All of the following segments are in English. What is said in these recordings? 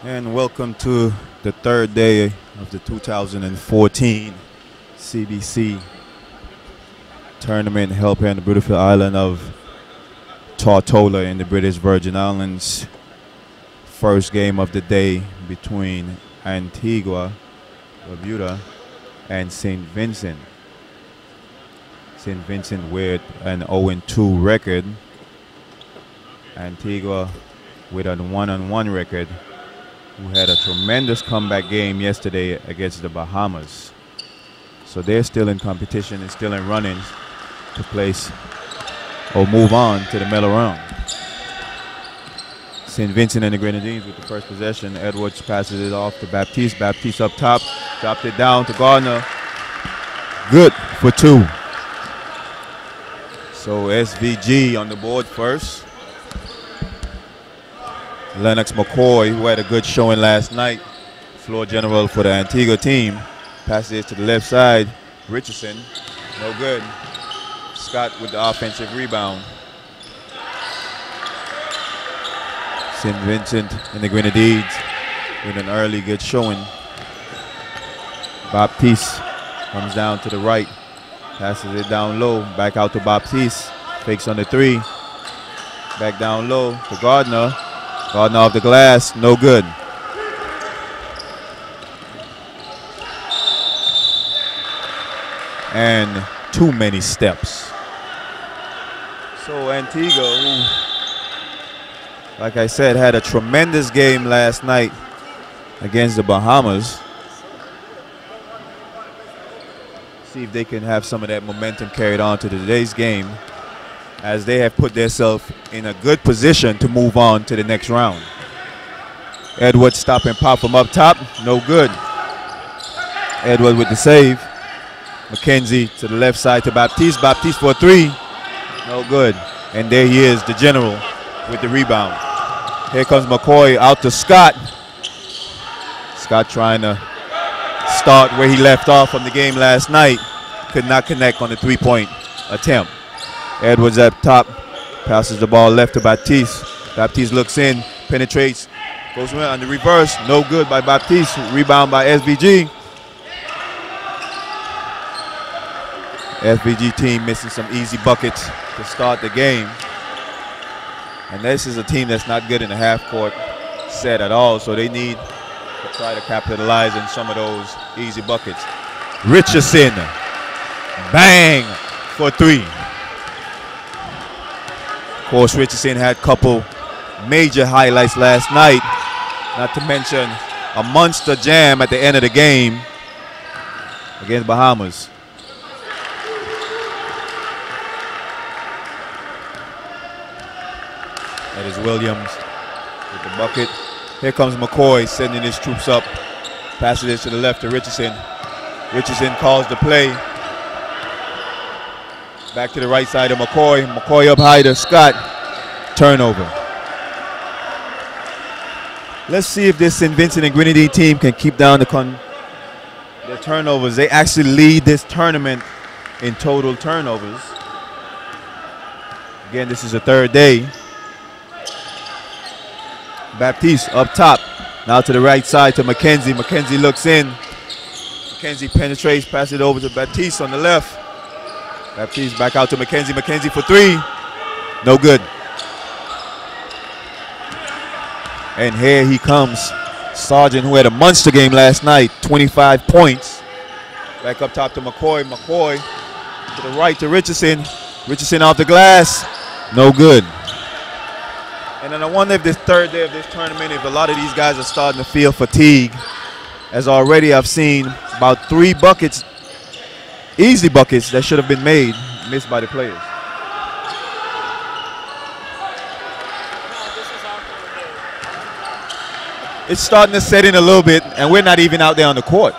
And welcome to the third day of the 2014 CBC tournament held here on the beautiful island of Tortola in the British Virgin Islands. First game of the day between Antigua and St. Vincent. St. Vincent with an 0-2 record. Antigua with a 1-1 record, who had a tremendous comeback game yesterday against the Bahamas. So they're still in competition and still in runnings to place or move on to the medal round. St. Vincent and the Grenadines with the first possession. Edwards passes it off to Baptiste. Baptiste up top, dropped it down to Gardner. Good for two. So SVG on the board first. Lennox McCoy, who had a good showing last night, floor general for the Antigua team, passes it to the left side. Richardson, no good. Scott with the offensive rebound. St. Vincent and the Grenadines with an early good showing. Baptiste comes down to the right, passes it down low, back out to Baptiste, fakes on the three, back down low to Gardner. Gardner off the glass, no good. And too many steps. So Antigua, who, like I said, had a tremendous game last night against the Bahamas. See if they can have some of that momentum carried on to today's game, as they have put themselves in a good position to move on to the next round. Edwards stop and pop from up top, no good. Edwards with the save. McKenzie to the left side to Baptiste. Baptiste for a three, no good. And there he is, the general, with the rebound. Here comes McCoy out to Scott. Scott trying to start where he left off from the game last night. Could not connect on the three-point attempt. Edwards up top, passes the ball left to Baptiste. Baptiste looks in, penetrates, goes in on the reverse, no good by Baptiste. Rebound by SVG. SVG team missing some easy buckets to start the game. And this is a team that's not good in the half-court set at all, so they need to try to capitalize on some of those easy buckets. Richardson, bang for three. Of course, Richardson had a couple major highlights last night, not to mention a monster jam at the end of the game against Bahamas. That is Williams with the bucket. Here comes McCoy sending his troops up. Passes it to the left to Richardson. Richardson calls the play. Back to the right side of McCoy. McCoy up high to Scott. Turnover. Let's see if this St. Vincent and Grenadine team can keep down their turnovers. They actually lead this tournament in total turnovers. Again, this is the third day. Baptiste up top. Now to the right side to McKenzie. McKenzie looks in. McKenzie penetrates, passes it over to Baptiste on the left. Baptiste back out to McKenzie. McKenzie for three. No good. And here he comes. Sargent, who had a monster game last night, 25 points. Back up top to McCoy. McCoy to the right to Richardson. Richardson off the glass. No good. And then I wonder if this third day of this tournament, if a lot of these guys are starting to feel fatigue, as already I've seen about 3 buckets, easy buckets that should have been made, missed by the players. It's starting to set in a little bit, and we're not even out there on the court.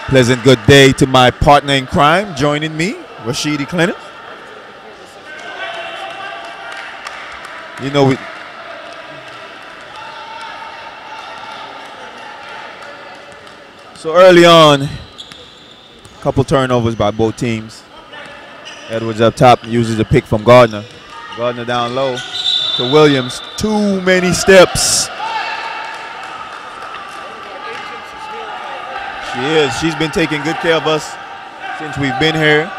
Pleasant good day to my partner in crime joining me, Rashidi Clinton. You know, so early on, a couple turnovers by both teams. Edwards up top uses a pick from Gardner. Gardner down low to Williams. Too many steps. She is. She's been taking good care of us since we've been here.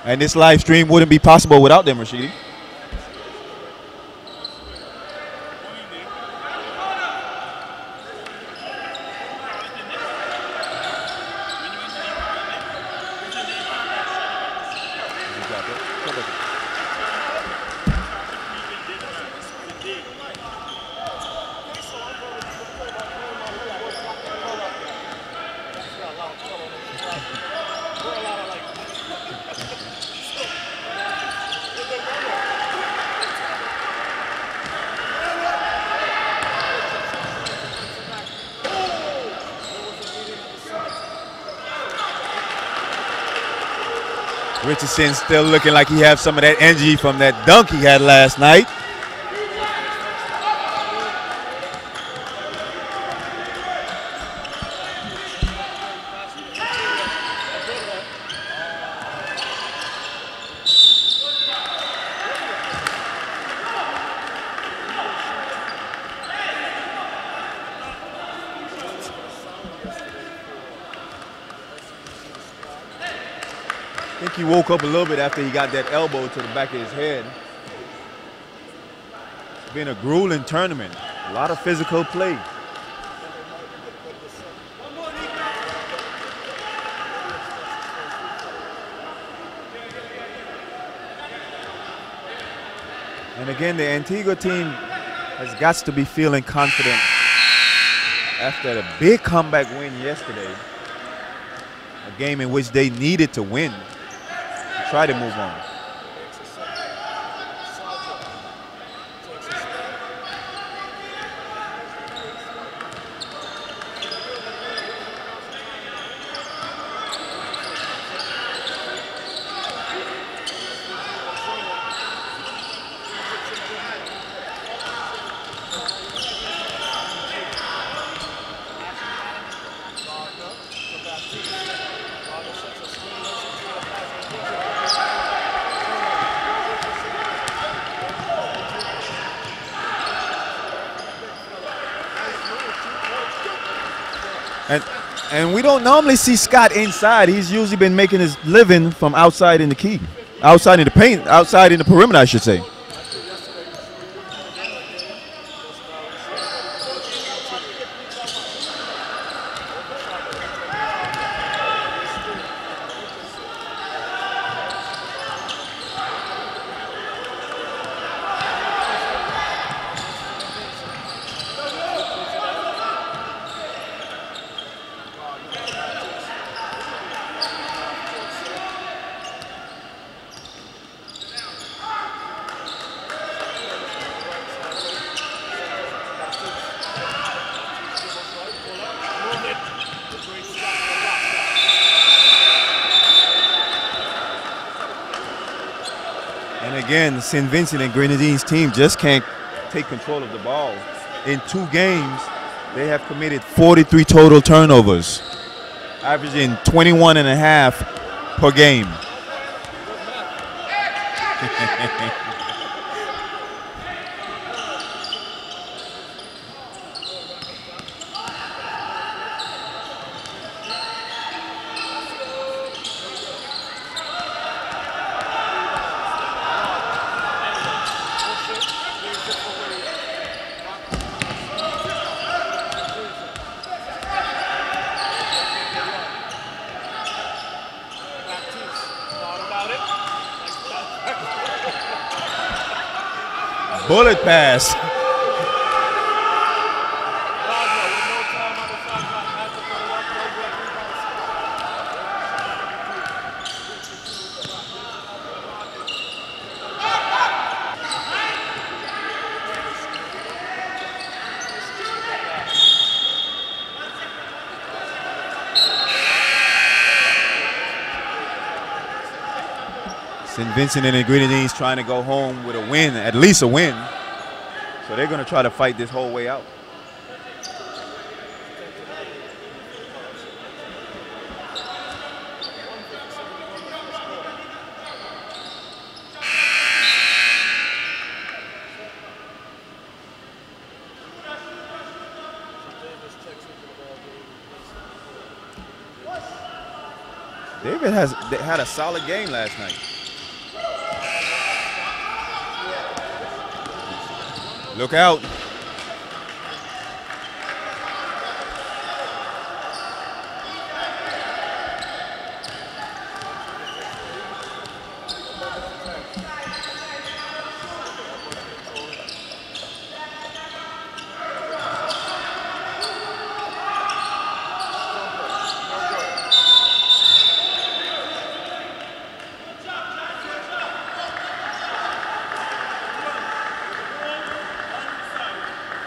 And this live stream wouldn't be possible without them, Rashidi. Richardson still looking like he has some of that energy from that dunk he had last night. I think he woke up a little bit after he got that elbow to the back of his head. It's been a grueling tournament. A lot of physical play. And again, the Antigua team has got to be feeling confident after the big comeback win yesterday. A game in which they needed to win. Try to move on. And we don't normally see Scott inside. He's usually been making his living from outside in the key. Outside in the paint, outside in the perimeter, I should say. Again, St. Vincent and Grenadines team just can't take control of the ball. In 2 games, they have committed 43 total turnovers, averaging 21 and a half per game. Bullet pass. St. Vincent and the Grenadines trying to go home with a win, at least a win. So they're going to try to fight this whole way out. David had a solid game last night. Look out.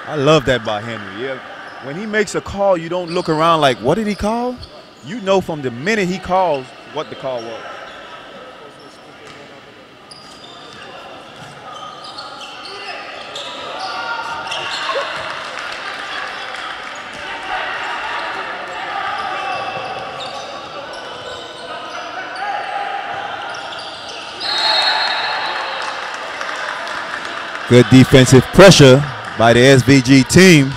I love that by Henry. Yeah, when he makes a call, you don't look around like, what did he call? You know from the minute he calls what the call was. Good defensive pressure by the SVG team,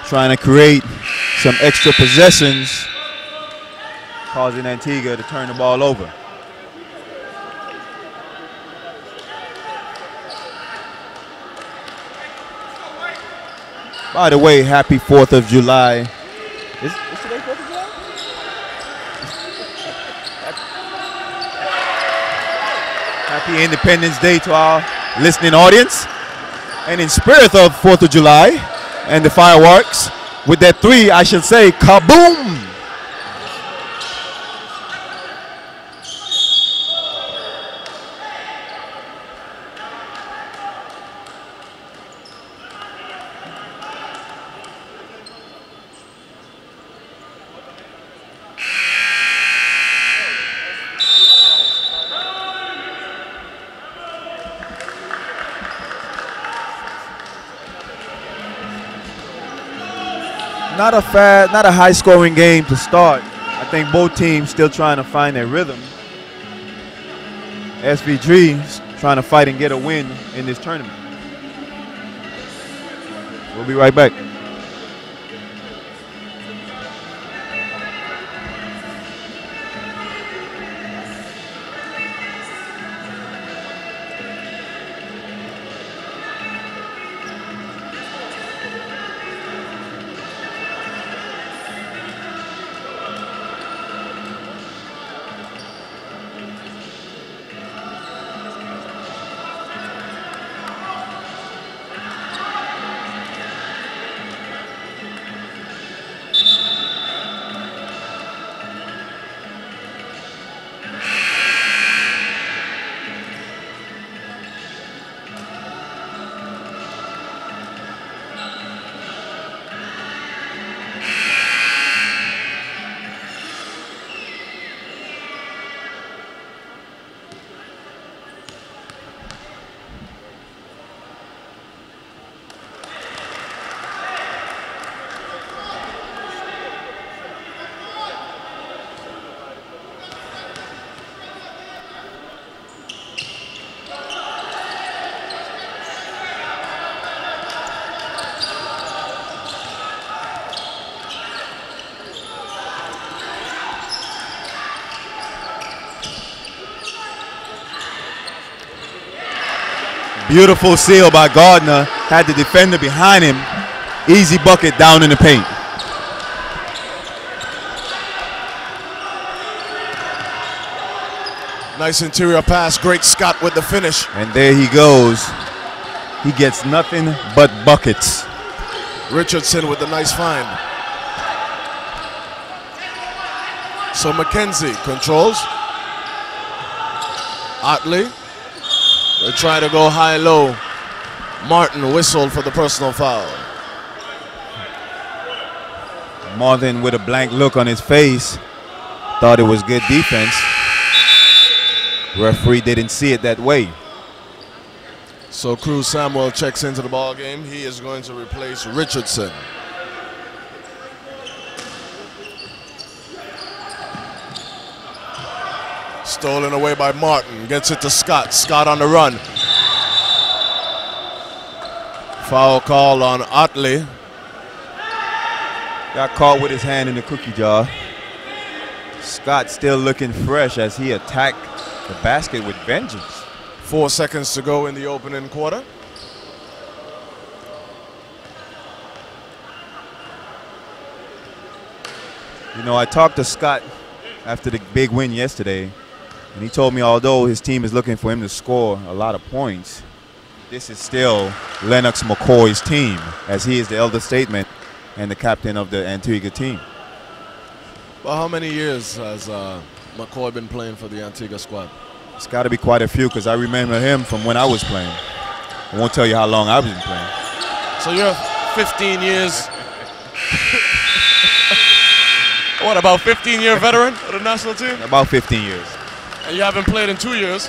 trying to create some extra possessions, causing Antigua to turn the ball over. By the way, happy 4th of July. Is today 4th of July? Happy Independence Day to our listening audience. And in spirit of 4th of July and the fireworks, with that 3, I should say, kaboom! Not a high-scoring game to start. I think both teams still trying to find their rhythm. SVG trying to fight and get a win in this tournament. We'll be right back. Beautiful seal by Gardner. Had the defender behind him. Easy bucket down in the paint. Nice interior pass. Great Scott with the finish. And there he goes. He gets nothing but buckets. Richardson with the nice find. So McKenzie controls. Otley. They try to go high-low. Martin whistled for the personal foul. Martin with a blank look on his face. Thought it was good defense. Referee didn't see it that way. So Cruz Samuel checks into the ball game. He is going to replace Richardson. Stolen away by Martin. Gets it to Scott. Scott on the run. Foul call on Otley. Got caught with his hand in the cookie jar. Scott still looking fresh as he attacked the basket with vengeance. 4 seconds to go in the opening quarter. You know, I talked to Scott after the big win yesterday, and he told me although his team is looking for him to score a lot of points, this is still Lennox McCoy's team, as he is the elder statesman and the captain of the Antigua team. Well, how many years has McCoy been playing for the Antigua squad? It's got to be quite a few because I remember him from when I was playing. I won't tell you how long I've been playing. So you're 15 years. What, about 15-year veteran of the national team? About 15 years. And you haven't played in 2 years.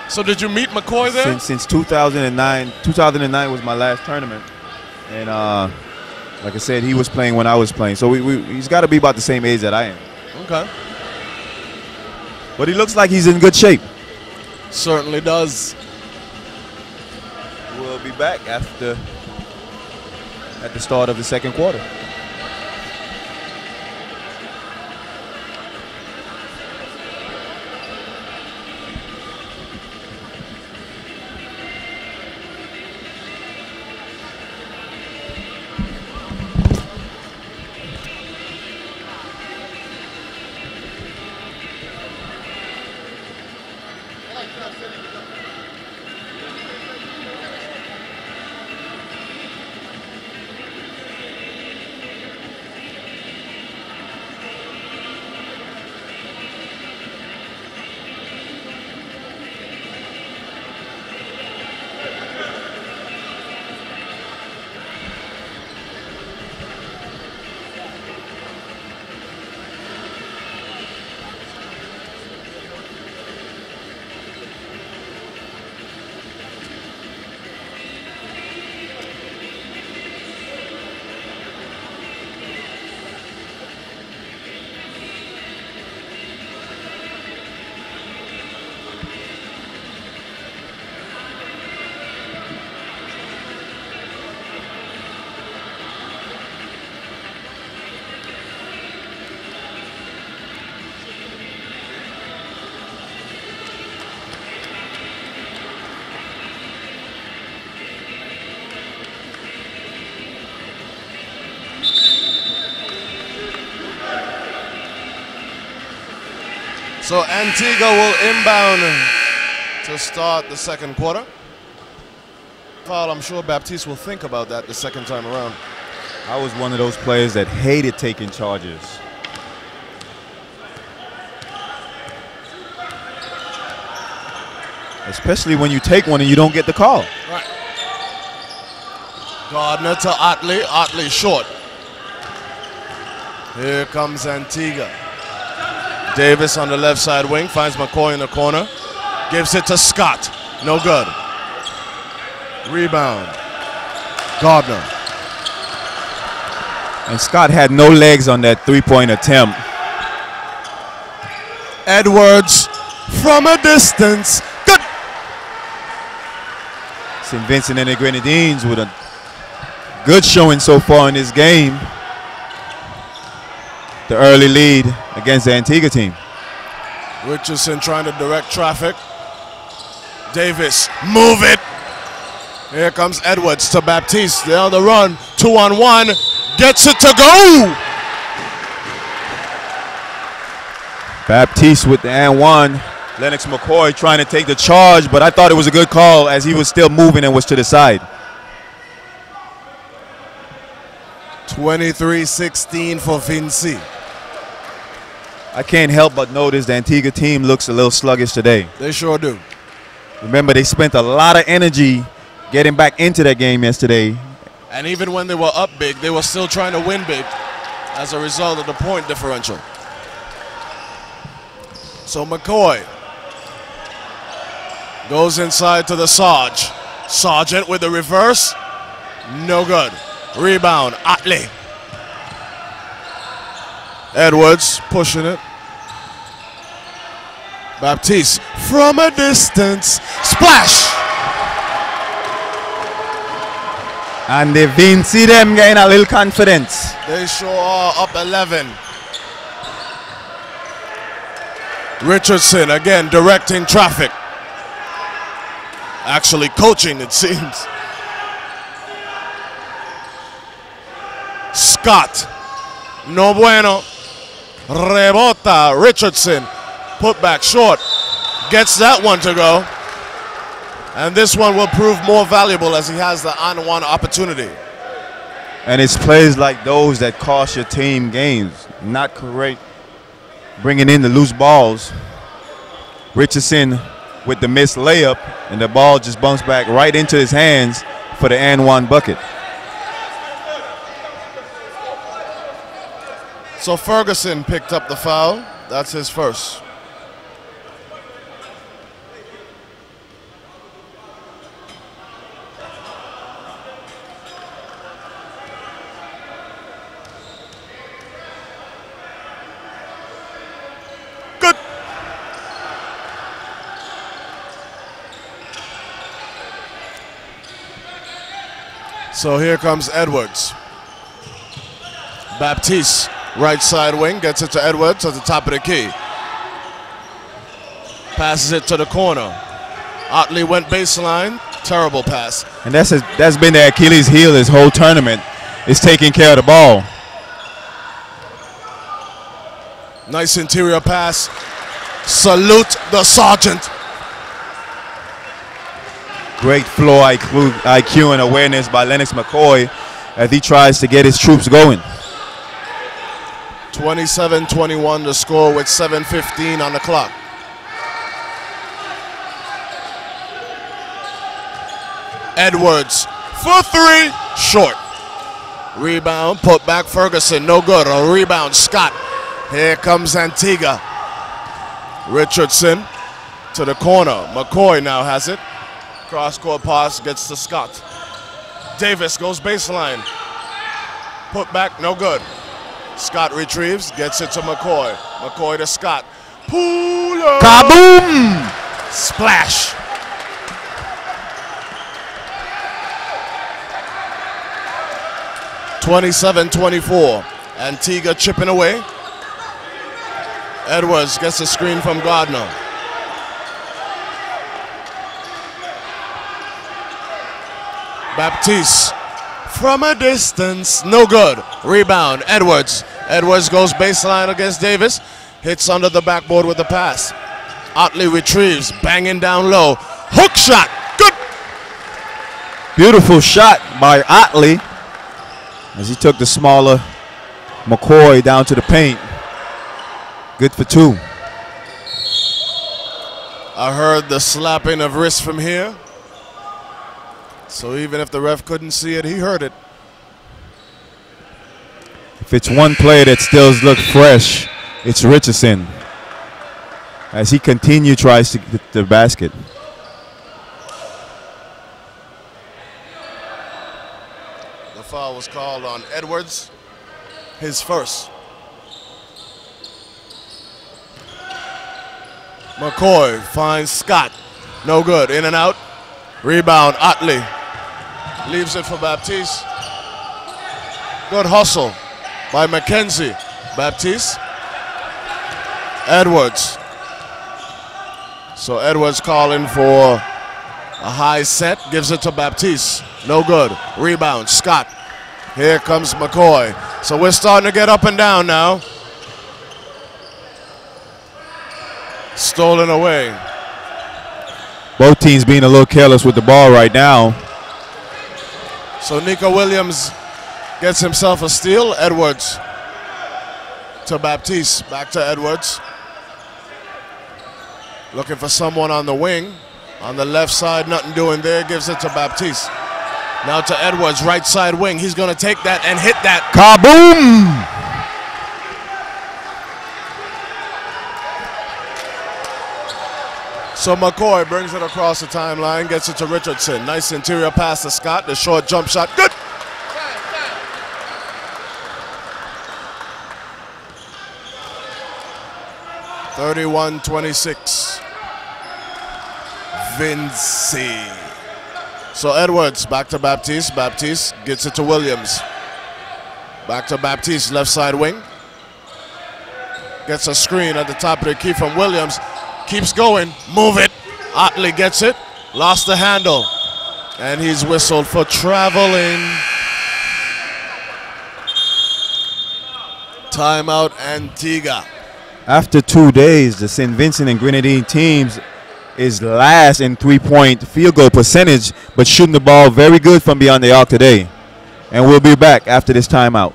So did you meet McCoy there? Since 2009. 2009 was my last tournament. And like I said, he was playing when I was playing. So he's got to be about the same age that I am. Okay. But he looks like he's in good shape. Certainly does. We'll be back at the start of the second quarter. So Antigua will inbound to start the second quarter. Foul, I'm sure Baptiste will think about that the second time around. I was one of those players that hated taking charges. Especially when you take one and you don't get the call. Right. Gardner to Otley. Otley short. Here comes Antigua. Davis on the left side wing, finds McCoy in the corner. Gives it to Scott. No good. Rebound. Gardner. And Scott had no legs on that three-point attempt. Edwards from a distance. Good. St. Vincent and the Grenadines with a good showing so far in this game. The early lead against the Antigua team. Richardson trying to direct traffic. Davis, move it. Here comes Edwards to Baptiste. They're on the run. 2-on-1. Gets it to go. Baptiste with the and one. Lennox McCoy trying to take the charge, but I thought it was a good call as he was still moving and was to the side. 23-16 for Vincent. I can't help but notice the Antigua team looks a little sluggish today. They sure do. Remember, they spent a lot of energy getting back into that game yesterday. And even when they were up big, they were still trying to win big as a result of the point differential. So McCoy Goes inside to the Sarge. Sargent with the reverse. No good. Rebound. Otley. Edwards pushing it. Baptiste from a distance. Splash! And the Vincent them getting a little confidence. They sure are up 11. Richardson again directing traffic. Actually coaching, it seems. Scott. No bueno. Rebota. Richardson. Put back short. Gets that one to go. And this one will prove more valuable as he has the on-one opportunity. And it's plays like those that cost your team games. Not correct. Bringing in the loose balls. Richardson with the missed layup, and the ball just bumps back right into his hands for the and-one bucket. So Ferguson picked up the foul. That's his first. Good. So here comes Edwards. Baptiste. Right side wing, gets it to Edwards at the top of the key. Passes it to the corner. Otley went baseline, terrible pass. And that's been the Achilles heel this whole tournament, is taking care of the ball. Nice interior pass. Salute the sergeant. Great floor IQ and awareness by Lennox McCoy as he tries to get his troops going. 27-21 the score with 7:15 on the clock. Edwards for three, short. Rebound, put back Ferguson, no good. A rebound, Scott. Here comes Antigua. Richardson to the corner. McCoy now has it. Cross-court pass gets to Scott. Davis goes baseline. Put back, no good. Scott retrieves, gets it to McCoy. McCoy to Scott. Pull up. Kaboom! Splash. (27-24). Antigua chipping away. Edwards gets a screen from Gardner. Baptiste from a distance, no good. Rebound, Edwards. Edwards goes baseline against Davis. Hits under the backboard with the pass. Otley retrieves, banging down low. Hook shot, good. Beautiful shot by Otley as he took the smaller McCoy down to the paint. Good for two. I heard the slapping of wrist from here. So even if the ref couldn't see it, he heard it. If it's one player that still looks fresh, it's Richardson as he tries to get the basket. The foul was called on Edwards, his first. McCoy finds Scott, no good, in and out. Rebound, Otley. Leaves it for Baptiste. Good hustle by McKenzie. Baptiste. Edwards. So Edwards calling for a high set. Gives it to Baptiste. No good. Rebound, Scott. Here comes McCoy. So we're starting to get up and down now. Stolen away. Both teams being a little careless with the ball right now. So Nico Williams gets himself a steal. Edwards to Baptiste. Back to Edwards. Looking for someone on the wing. On the left side, nothing doing there. Gives it to Baptiste. Now to Edwards, right side wing. He's going to take that and hit that. Kaboom! So McCoy brings it across the timeline, gets it to Richardson. Nice interior pass to Scott. The short jump shot, good. (31-26). Vincent. So Edwards back to Baptiste. Baptiste gets it to Williams. Back to Baptiste, left side wing. Gets a screen at the top of the key from Williams. Keeps going, move it. Otley gets it, lost the handle. And he's whistled for traveling. Timeout Antigua. After 2 days, the St. Vincent and Grenadine teams is last in three-point field goal percentage, but shooting the ball very good from beyond the arc today. And we'll be back after this timeout.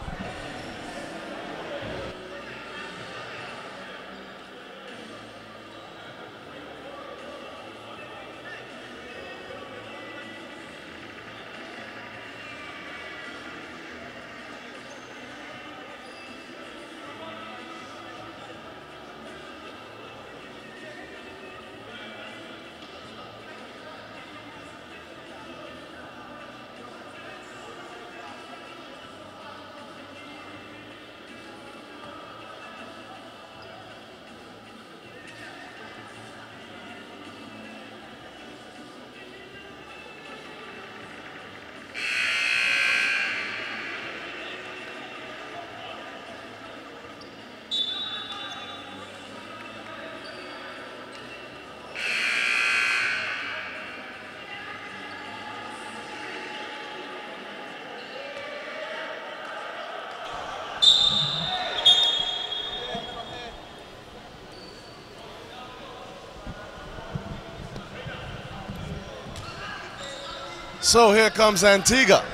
So here comes Antigua.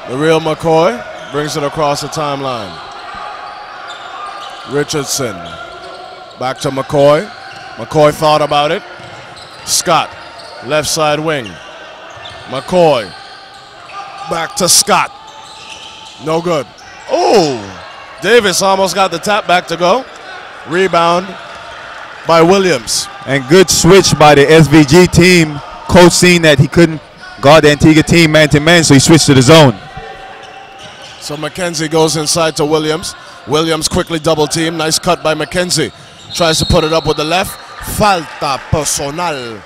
The real McCoy brings it across the timeline. Richardson back to McCoy. McCoy thought about it. Scott, left side wing. McCoy back to Scott. No good. Oh, Davis almost got the tap back to go. Rebound by Williams. And good switch by the SVG team. Coach seen that he couldn't guard the Antigua team man-to-man, so he switched to the zone. So McKenzie goes inside to Williams. Williams quickly double team. Nice cut by McKenzie. Tries to put it up with the left. Falta personal.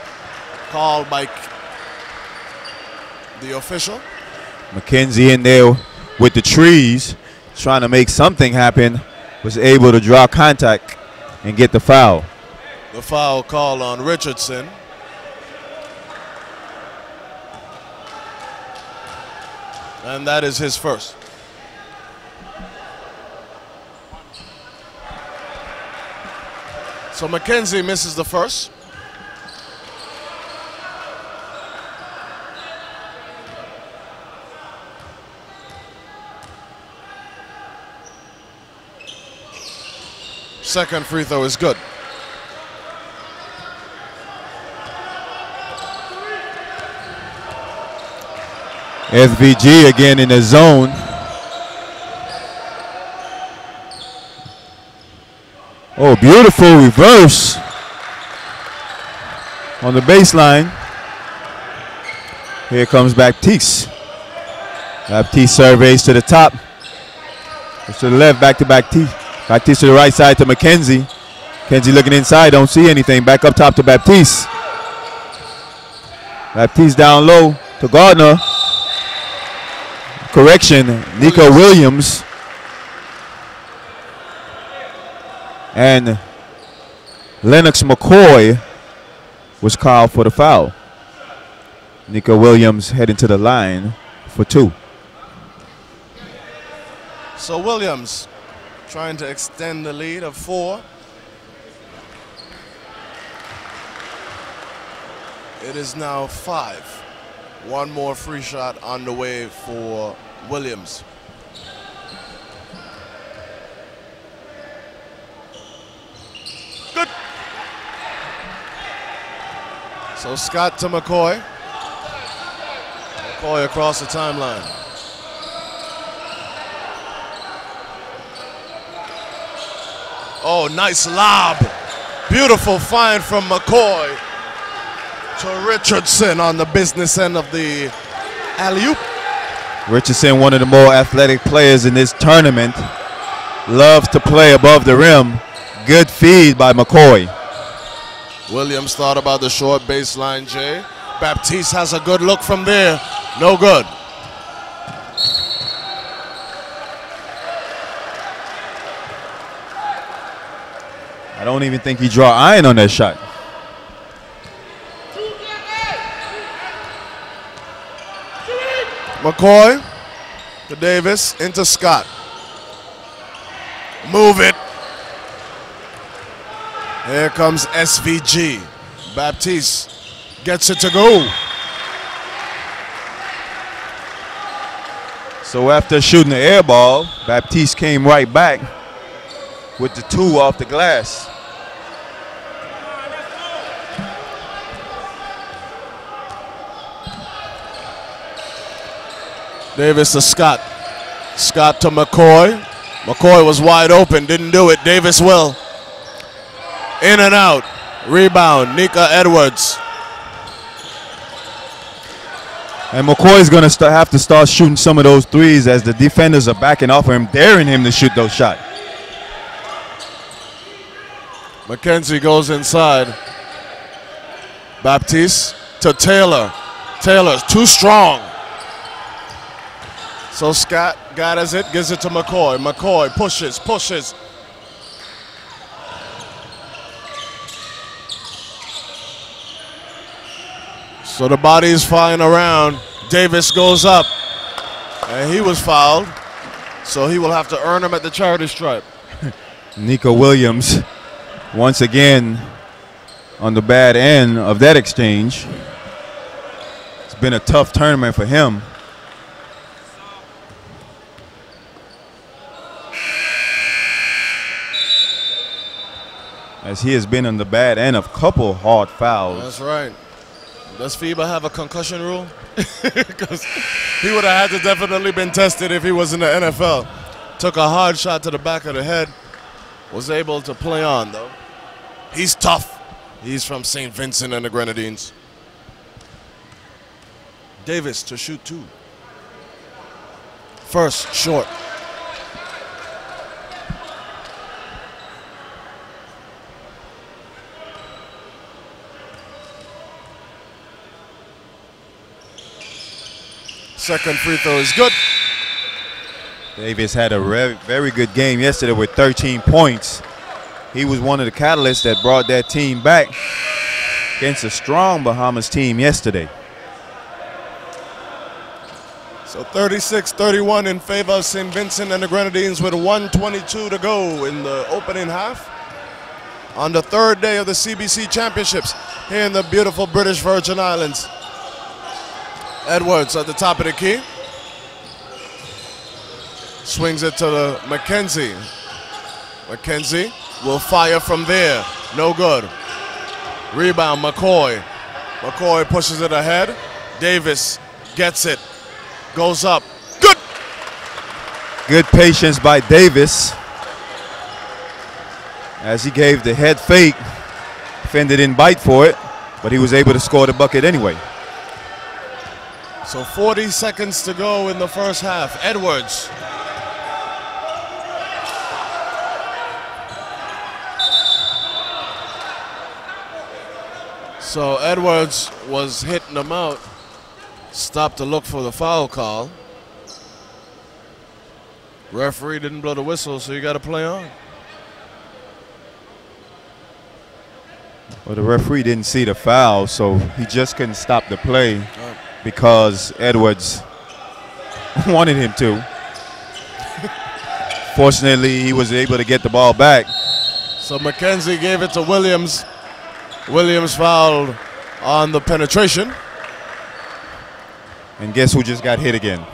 Called by the official. McKenzie in there with the trees, trying to make something happen. Was able to draw contact and get the foul. The foul call on Richardson. And that is his first. So McKenzie misses the first. Second free throw is good. SVG again in the zone. Oh, beautiful reverse on the baseline. Here comes Baptiste. Baptiste surveys to the top. To the left, back to Baptiste. Baptiste to the right side to McKenzie. McKenzie looking inside, don't see anything. Back up top to Baptiste. Baptiste down low to Gardner. Correction, Nico Williams. And Lennox McCoy was called for the foul. Nico Williams heading to the line for two. So Williams trying to extend the lead of 4. It is now 5. One more free shot on the way for Williams. Good. So Scott to McCoy. McCoy across the timeline. Oh, nice lob. Beautiful find from McCoy to Richardson on the business end of the alley-oop. Richardson, one of the more athletic players in this tournament, loves to play above the rim. Good feed by McCoy. Williams thought about the short baseline, Jay. Baptiste has a good look from there. No good. I don't even think he draw iron on that shot. McCoy to Davis, into Scott. Move it. Here comes SVG. Baptiste gets it to go. So after shooting the air ball, Baptiste came right back with the 2 off the glass. Davis to Scott. Scott to McCoy. McCoy was wide open, didn't do it. Davis will. In and out. Rebound, Nika Edwards. And McCoy's going to have to start shooting some of those threes as the defenders are backing off of him, daring him to shoot those shots. McKenzie goes inside. Baptiste to Taylor. Taylor's too strong. So Scott gathers it, gives it to McCoy. McCoy pushes. So the body is flying around. Davis goes up, and he was fouled. So he will have to earn him at the charity stripe. Nico Williams, once again, on the bad end of that exchange. It's been a tough tournament for him. As he has been on the bad end of a couple hard fouls. That's right. Does FIBA have a concussion rule? Because he would have had to definitely been tested if he was in the NFL. Took a hard shot to the back of the head. Was able to play on, though. He's tough. He's from St. Vincent and the Grenadines. Davis to shoot 2. First, short. Second free throw is good. Davis had a very good game yesterday with 13 points. He was one of the catalysts that brought that team back against a strong Bahamas team yesterday. So 36-31 in favor of St. Vincent and the Grenadines with 1:22 to go in the opening half. On the 3rd day of the CBC Championships here in the beautiful British Virgin Islands. Edwards at the top of the key. Swings it to the McKenzie. McKenzie will fire from there. No good. Rebound, McCoy. McCoy pushes it ahead. Davis gets it. Goes up. Good! Good patience by Davis as he gave the head fake. Defender didn't bite for it, but he was able to score the bucket anyway. So 40 seconds to go in the first half. Edwards. So Edwards was hitting him out. Stopped to look for the foul call. Referee didn't blow the whistle, so you got to play on. Well, the referee didn't see the foul, so he just couldn't stop the play because Edwards wanted him to. Fortunately, he was able to get the ball back. So McKenzie gave it to Williams. Williams fouled on the penetration. And guess who just got hit again?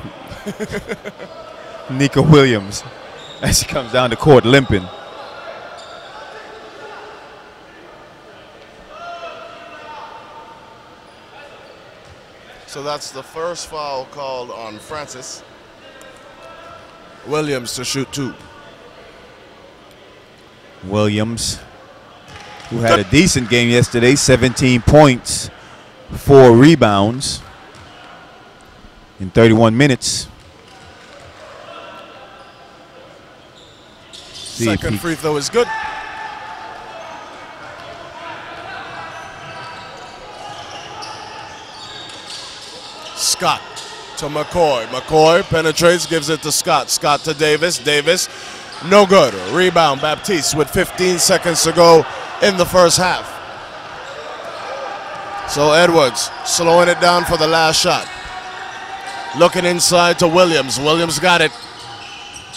Nico Williams, as he comes down the court limping. So that's the first foul called on Francis. Williams to shoot 2. Williams, who had a decent game yesterday, 17 points, 4 rebounds in 31 minutes. Second free throw is good. Scott to McCoy. McCoy penetrates, gives it to Scott. Scott to Davis. Davis, no good. Rebound, Baptiste with 15 seconds to go in the first half. So Edwards slowing it down for the last shot. Looking inside to Williams. Williams got it.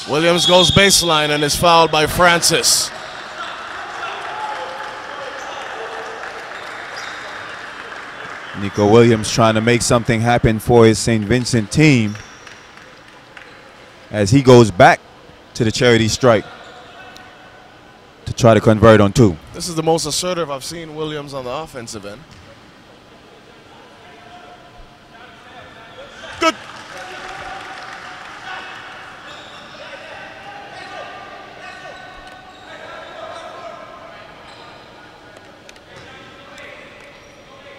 Williams goes baseline and is fouled by Francis. Nico Williams trying to make something happen for his St. Vincent team as he goes back to the charity strike to try to convert on 2. This is the most assertive I've seen Williams on the offensive end. Good.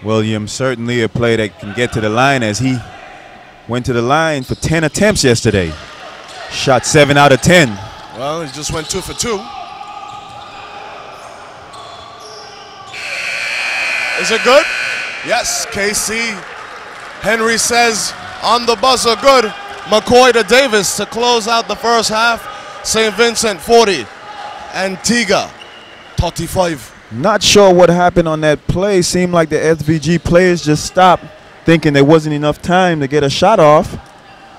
Williams certainly a player that can get to the line, as he went to the line for 10 attempts yesterday. Shot 7 out of 10. Well, he just went 2 for 2. Is it good? Yes, KC. Henry says on the buzzer, good. McCoy to Davis to close out the first half. St. Vincent 40, Antigua 35. Not sure what happened on that play. Seemed like the SVG players just stopped, thinking there wasn't enough time to get a shot off.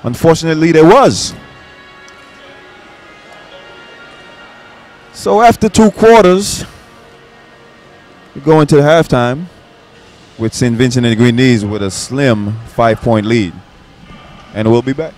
Unfortunately, there was. So after 2 quarters, we go into the halftime with St. Vincent and the Grenadines with a slim 5-point lead. And we'll be back.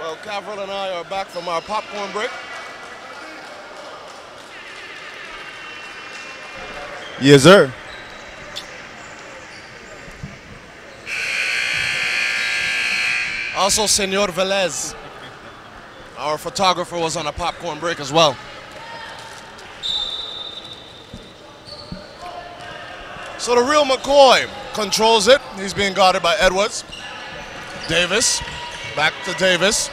Well, Cavril and I are back from our popcorn break. Yes, sir. Also, Senor Velez, our photographer, was on a popcorn break as well. So the real McCoy controls it. He's being guarded by Edwards. Davis, back to Davis.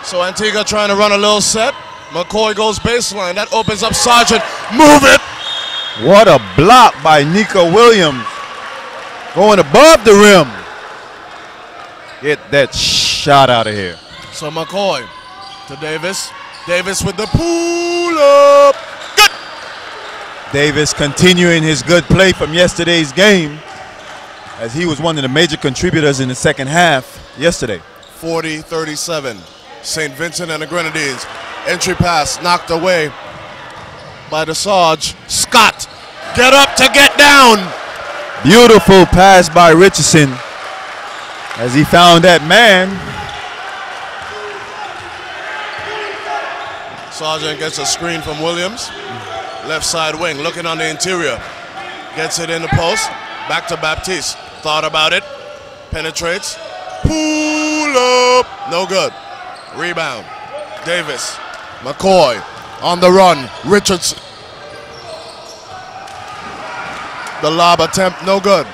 So Antigua trying to run a little set. McCoy goes baseline. That opens up Sargent. Move it! What a block by Nico Williams. Going above the rim. Get that shot out of here. So McCoy to Davis. Davis with the pull up. Good! Davis continuing his good play from yesterday's game, as he was one of the major contributors in the second half yesterday. 40-37. St. Vincent and the Grenadines. Entry pass knocked away by the Sarge. Scott, get up to get down. Beautiful pass by Richardson as he found that man. Sargent gets a screen from Williams. Left side wing, looking on the interior. Gets it in the post. Back to Baptiste. Thought about it. Penetrates. Pull up. No good. Rebound. Davis. McCoy on the run. Richardson. The lob attempt, no good.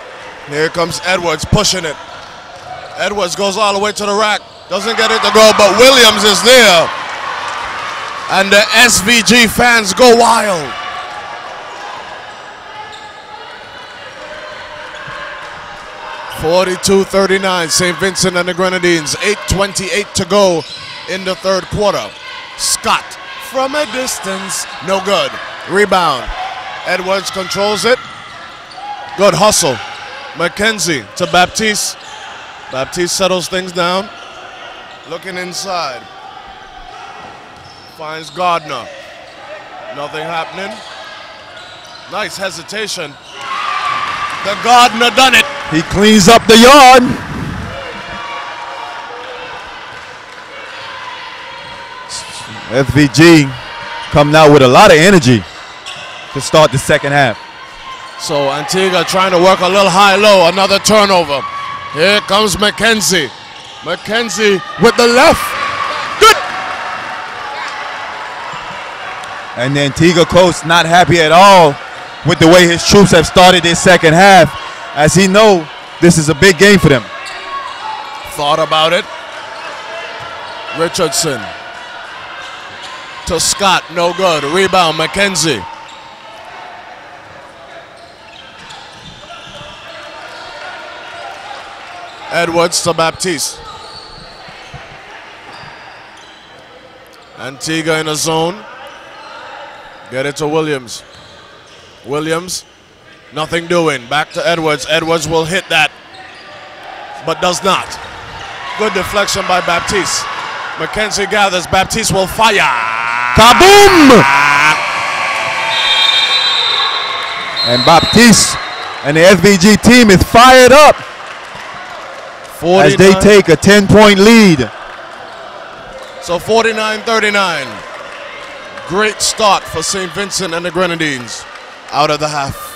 Here comes Edwards pushing it. Edwards goes all the way to the rack. Doesn't get it to go, but Williams is there. And the SVG fans go wild. (42-39), St. Vincent and the Grenadines. 8:28 to go in the third quarter. Scott from a distance, no good. Rebound. Edwards controls it. Good hustle. McKenzie to Baptiste. Baptiste settles things down. Looking inside. Finds Gardner. Nothing happening. Nice hesitation. The Gardner done it. He cleans up the yard. FVG coming out with a lot of energy to start the second half. So Antigua trying to work a little high-low. Another turnover. Here comes McKenzie. McKenzie with the left. Good. And the Antigua coach not happy at all with the way his troops have started this second half, as he know this is a big game for them. Thought about it. Richardson to Scott, no good. Rebound, McKenzie. Edwards to Baptiste. Antigua in a zone. Get it to Williams. Williams, nothing doing. Back to Edwards. Edwards will hit that, but does not. Good deflection by Baptiste. McKenzie gathers. Baptiste will fire. Kaboom! And Baptiste and the SVG team is fired up as they take a 10-point lead. So 49-39. Great start for St. Vincent and the Grenadines out of the half.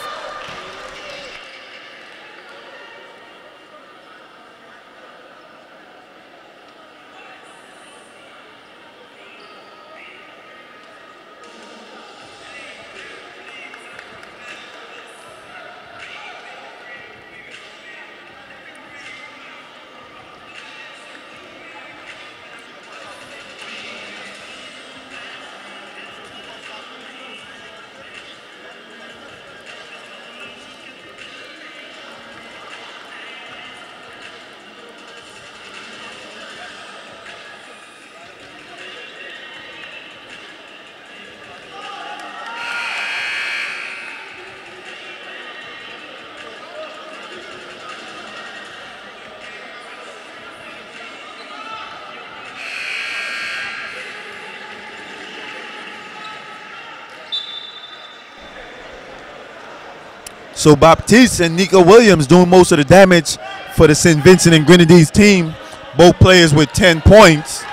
So Baptiste and Nico Williams doing most of the damage for the St. Vincent and Grenadines team. both players with 10 points.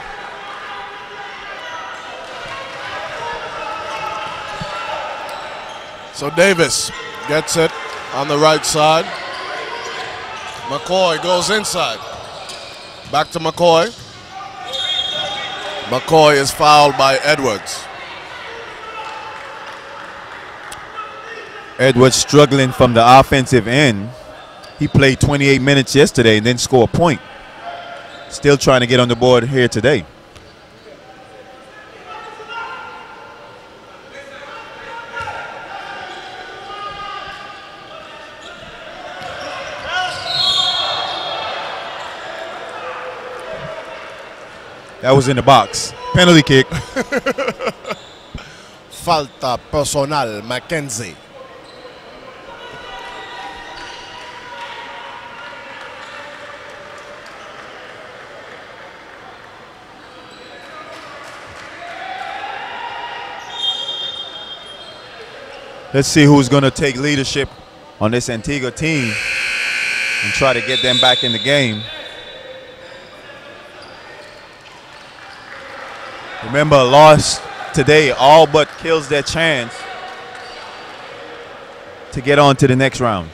So Davis gets it on the right side. McCoy goes inside. Back to McCoy. McCoy is fouled by Edwards. Edwards struggling from the offensive end. He played 28 minutes yesterday and then scored a point. Still trying to get on the board here today. That was in the box. Penalty kick. Falta personal, Mackenzie. Let's see who's going to take leadership on this Antigua team and try to get them back in the game. Remember, a loss today all but kills their chance to get on to the next round.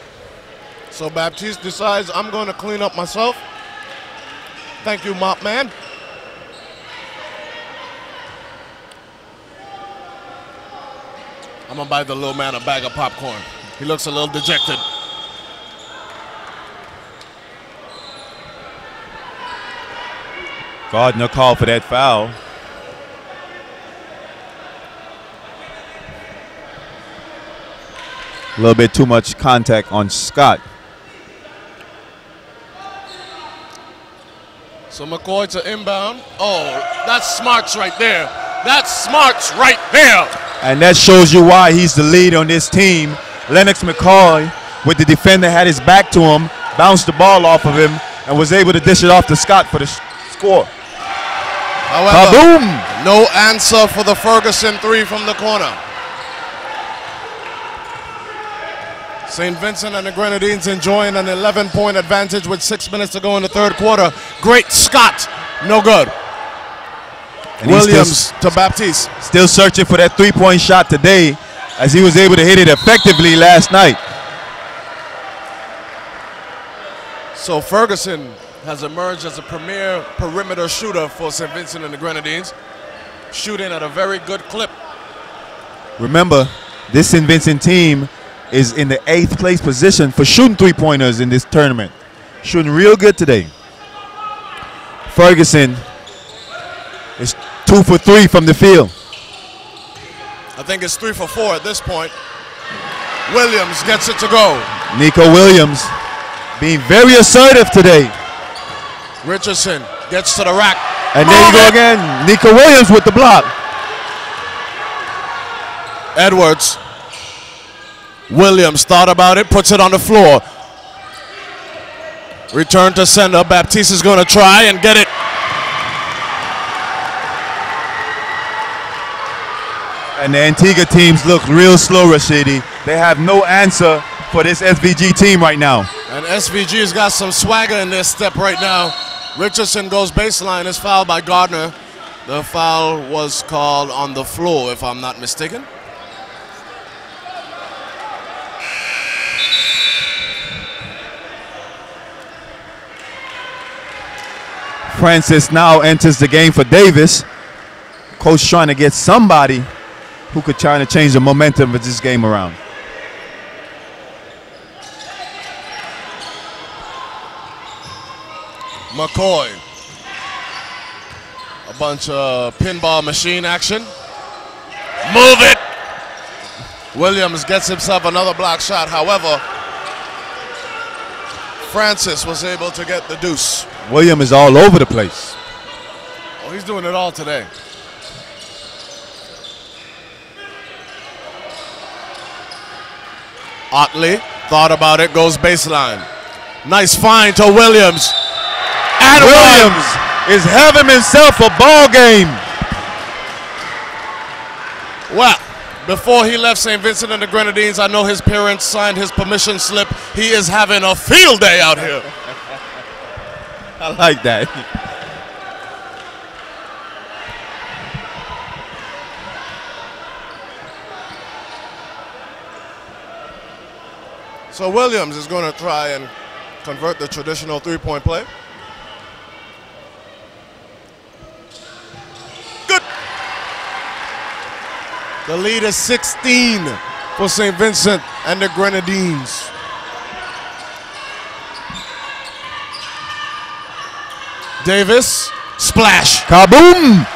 So Baptiste decides, I'm going to clean up myself. Thank you, mop man. I'm going to buy the little man a bag of popcorn. He looks a little dejected. Gardner called for that foul. A little bit too much contact on Scott. So McCoy to inbound. Oh, that's smarts right there. That's smarts right there. And that shows you why he's the lead on this team. Lennox McCoy, with the defender, had his back to him, bounced the ball off of him, and was able to dish it off to Scott for the score. However, kaboom! No answer for the Ferguson three from the corner. St. Vincent and the Grenadines enjoying an 11-point advantage with 6 minutes to go in the third quarter. Great Scott, no good. And Williams to Baptiste. Still searching for that three-point shot today, as he was able to hit it effectively last night. So Ferguson has emerged as a premier perimeter shooter for St. Vincent and the Grenadines, shooting at a very good clip. Remember, this St. Vincent team is in the 8th place position for shooting three-pointers in this tournament. Shooting real good today. Ferguson is 2 for 3 from the field. I think it's 3 for 4 at this point. Williams gets it to go. Nico Williams being very assertive today. Richardson gets to the rack. And there you go again. Nico Williams with the block. Edwards. Williams thought about it, puts it on the floor. Return to sender. Baptiste is going to try and get it. And the Antigua teams look real slow, Rashidi. They have no answer for this SVG team right now. And SVG's got some swagger in their step right now. Richardson goes baseline, is fouled by Gardner. The foul was called on the floor, if I'm not mistaken. Francis now enters the game for Davis. Coach trying to get somebody who could try to change the momentum of this game around. McCoy. A bunch of pinball machine action. Move it! Williams gets himself another block shot. However, Francis was able to get the deuce. William is all over the place. Oh, he's doing it all today. Otley thought about it, goes baseline. Nice find to Williams. And Williams is having himself a ball game. Well, before he left St. Vincent and the Grenadines, I know his parents signed his permission slip. He is having a field day out here. I like that. So Williams is going to try and convert the traditional three-point play. Good. The lead is 16 for St. Vincent and the Grenadines. Davis, splash. Kaboom!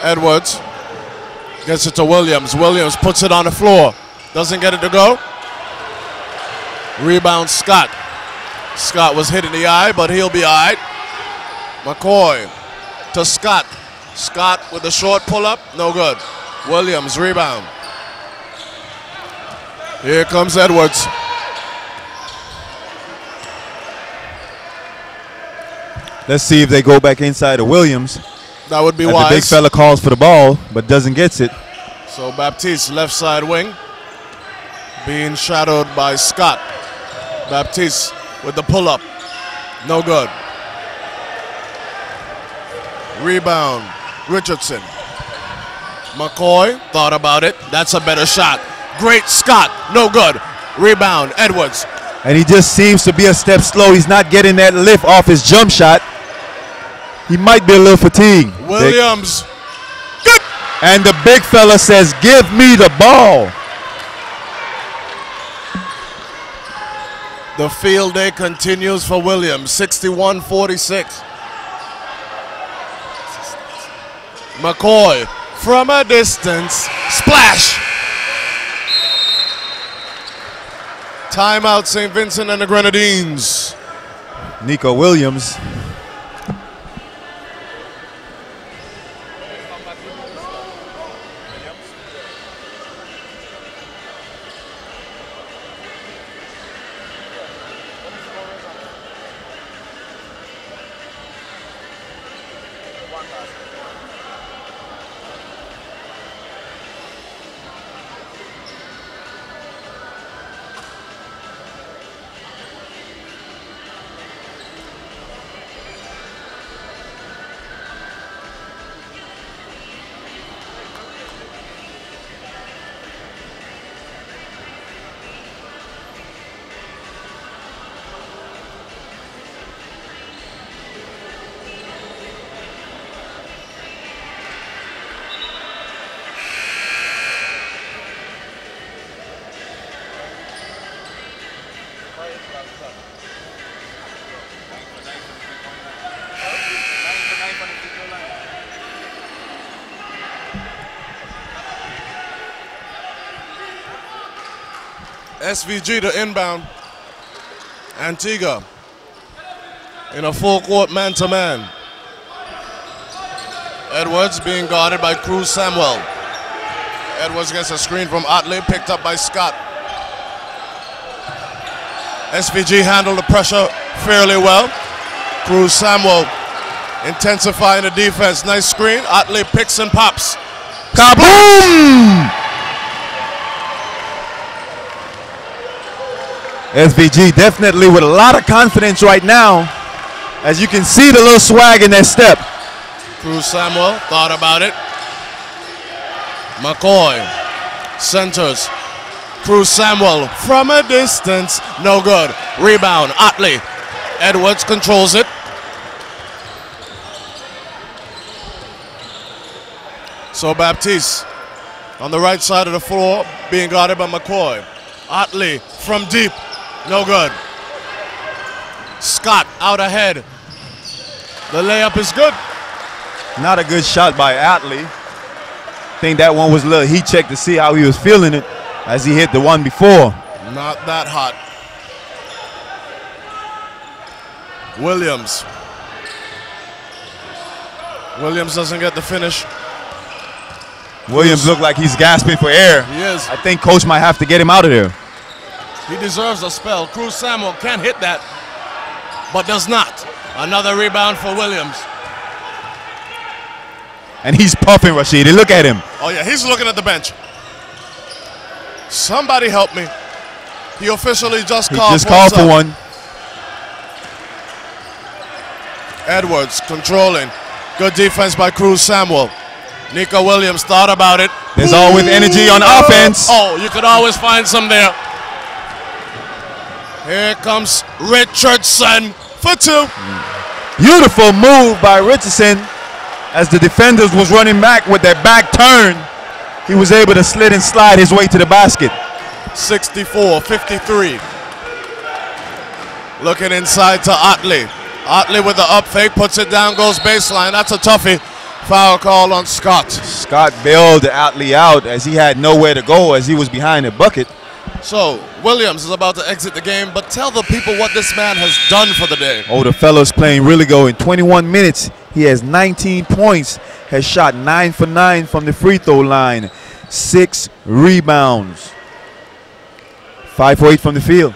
Edwards gets it to Williams. Williams puts it on the floor. Doesn't get it to go. Rebound Scott. Scott was hit in the eye, but he'll be all right. McCoy to Scott. Scott with the short pull-up. No good. Williams, rebound. Here comes Edwards. Let's see if they go back inside of Williams. That would be As wise. the big fella calls for the ball, but doesn't get it. So Baptiste, left side wing, being shadowed by Scott. Baptiste with the pull-up. No good. Rebound, Richardson. McCoy thought about it. That's a better shot. Great Scott, no good. Rebound, Edwards. And he just seems to be a step slow. He's not getting that lift off his jump shot. He might be a little fatigued. Williams. Good. And the big fella says, give me the ball. The field day continues for Williams, 61-46. McCoy from a distance, splash. Timeout, St. Vincent and the Grenadines. Nico Williams. SVG to inbound. Antigua in a full court man-to-man. Edwards being guarded by Cruz Samuel. Edwards gets a screen from Otley, picked up by Scott. SVG handled the pressure fairly well. Cruz Samuel intensifying the defense. Nice screen. Otley picks and pops. Kaboom! SVG definitely with a lot of confidence right now. As you can see the little swag in that step. Cruz Samuel thought about it. McCoy centers. Cruz Samuel from a distance. No good. Rebound. Otley. Edwards controls it. So Baptiste on the right side of the floor being guarded by McCoy. Otley from deep. No good. Scott out ahead. The layup is good. Not a good shot by Otley. I think that one was a little heat check to see how he was feeling it as he hit the one before. Not that hot. Williams. Williams doesn't get the finish. Williams looked like he's gasping for air. He is. I think coach might have to get him out of there. He deserves a spell. Cruz Samuel can't hit that, but does not. Another rebound for Williams. And he's puffing, Rashidi. Look at him. Oh, yeah, he's looking at the bench. Somebody help me. He officially just He called just called for one. Edwards controlling. Good defense by Cruz Samuel. Nico Williams thought about it. There's always energy on offense. Oh, you could always find some there. Here comes Richardson for two. Beautiful move by Richardson. As the defenders was running back with their back turned, he was able to slid and slide his way to the basket. 64-53. Looking inside to Otley. Otley with the up fake, puts it down, goes baseline. That's a toughie. Foul call on Scott. Scott bailed Otley out as he had nowhere to go as he was behind the bucket. So Williams is about to exit the game, but tell the people what this man has done for the day. Oh, the fella's playing really good. In 21 minutes, he has 19 points, has shot 9 for 9 from the free throw line, 6 rebounds, 5 for 8 from the field.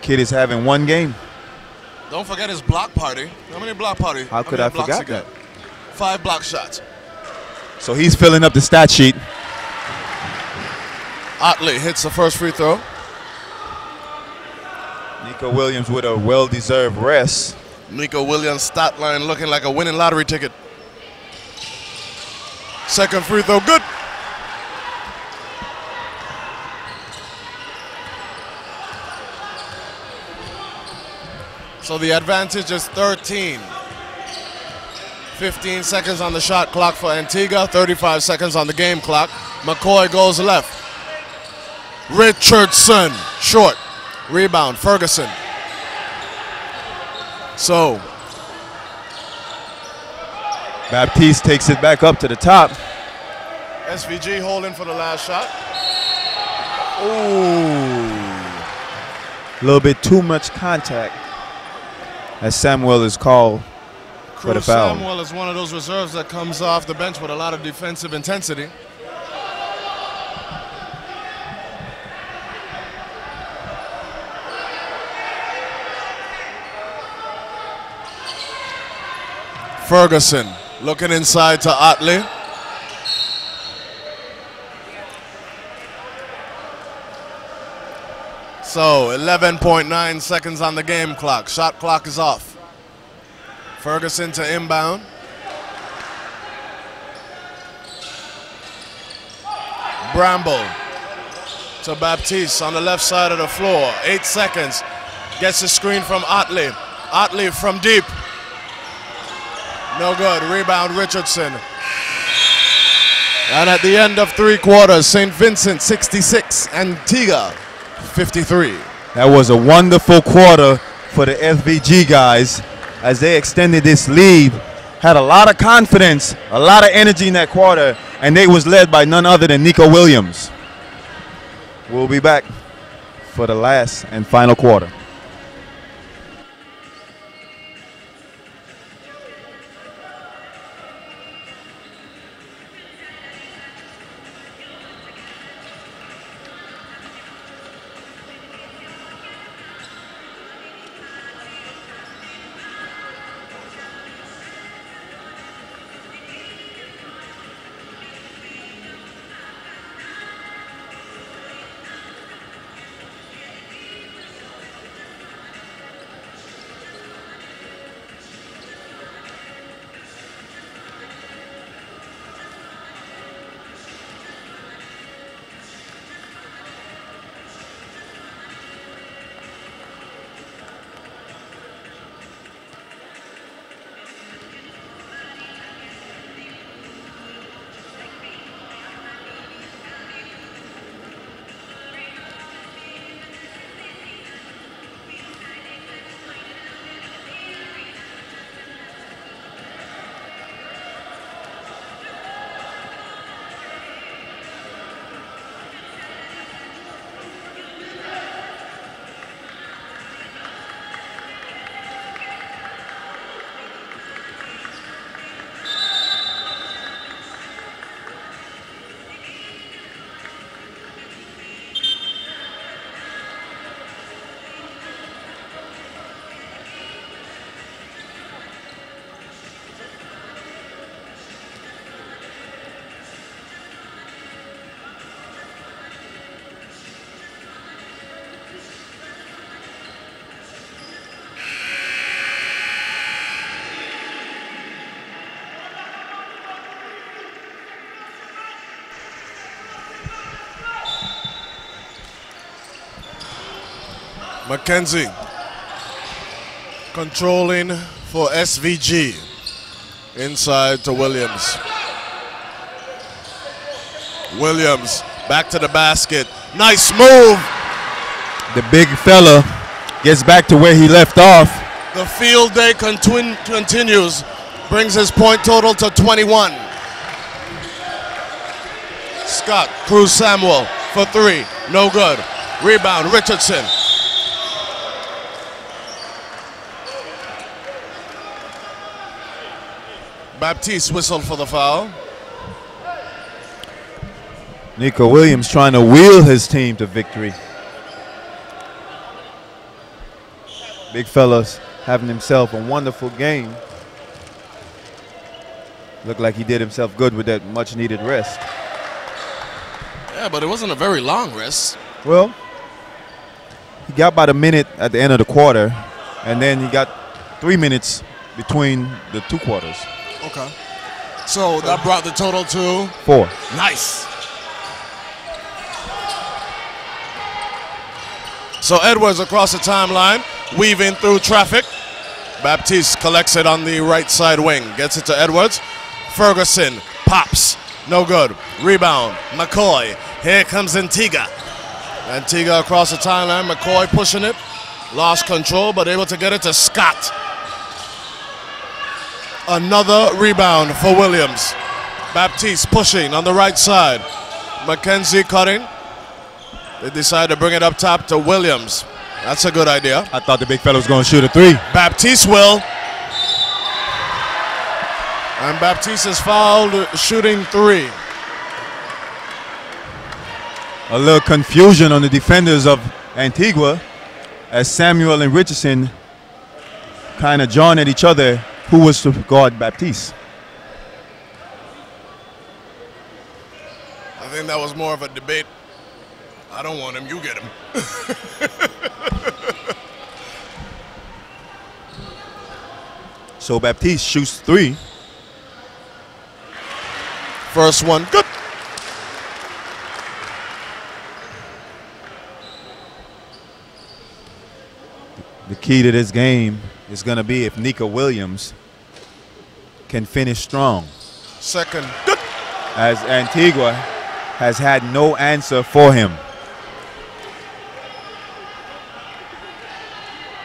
Kid is having one game. Don't forget his block party. How many block parties? How could I forget that? 5 block shots. So he's filling up the stat sheet. Otley hits the first free throw. Nico Williams with a well-deserved rest. Nico Williams' stat line looking like a winning lottery ticket. Second free throw, good. So the advantage is 13. 15 seconds on the shot clock for Antigua, 35 seconds on the game clock. McCoy goes left. Richardson, short. Rebound, Ferguson. So Baptiste takes it back up to the top. SVG holding for the last shot. Ooh. A little bit too much contact as Samuel is called for the Cruz foul. Samuel is one of those reserves that comes off the bench with a lot of defensive intensity. Ferguson looking inside to Otley. So 11.9 seconds on the game clock. Shot clock is off. Ferguson to inbound. Bramble to Baptiste on the left side of the floor. 8 seconds. Gets the screen from Otley. Otley from deep. No good. Rebound Richardson. And at the end of 3 quarters, St. Vincent 66, Antigua 53. That was a wonderful quarter for the SVG guys as they extended this lead. Had a lot of confidence, a lot of energy in that quarter, and they was led by none other than Nico Williams. We'll be back for the last and final quarter. McKenzie controlling for SVG. Inside to Williams. Williams back to the basket. Nice move. The big fella gets back to where he left off. The field day continues. Brings his point total to 21. Scott, Cruz Samuel for three. No good. Rebound, Richardson. Baptiste whistled for the foul. Nico Williams trying to wheel his team to victory. Big fella's having himself a wonderful game. Looked like he did himself good with that much needed rest. Yeah, but it wasn't a very long rest. Well, he got about a minute at the end of the quarter, and then he got 3 minutes between the two quarters. Okay. So that brought the total to 4. Nice. So Edwards across the timeline, weaving through traffic. Baptiste collects it on the right side wing, gets it to Edwards. Ferguson pops, no good. Rebound, McCoy. Here comes Antigua. Antigua across the timeline, McCoy pushing it. Lost control, but able to get it to Scott. Another rebound for Williams. Baptiste pushing on the right side. McKenzie cutting. They decide to bring it up top to Williams. That's a good idea. I thought the big fella was going to shoot a 3. Baptiste will. And Baptiste is fouled shooting 3. A little confusion on the defenders of Antigua as Samuel and Richardson kind of jawing at each other who was to guard Baptiste. I think that was more of a debate. I don't want him, you get him. So Baptiste shoots 3. First one, good. The key to this game is going to be if Nico Williams can finish strong. Second, good. As Antigua has had no answer for him.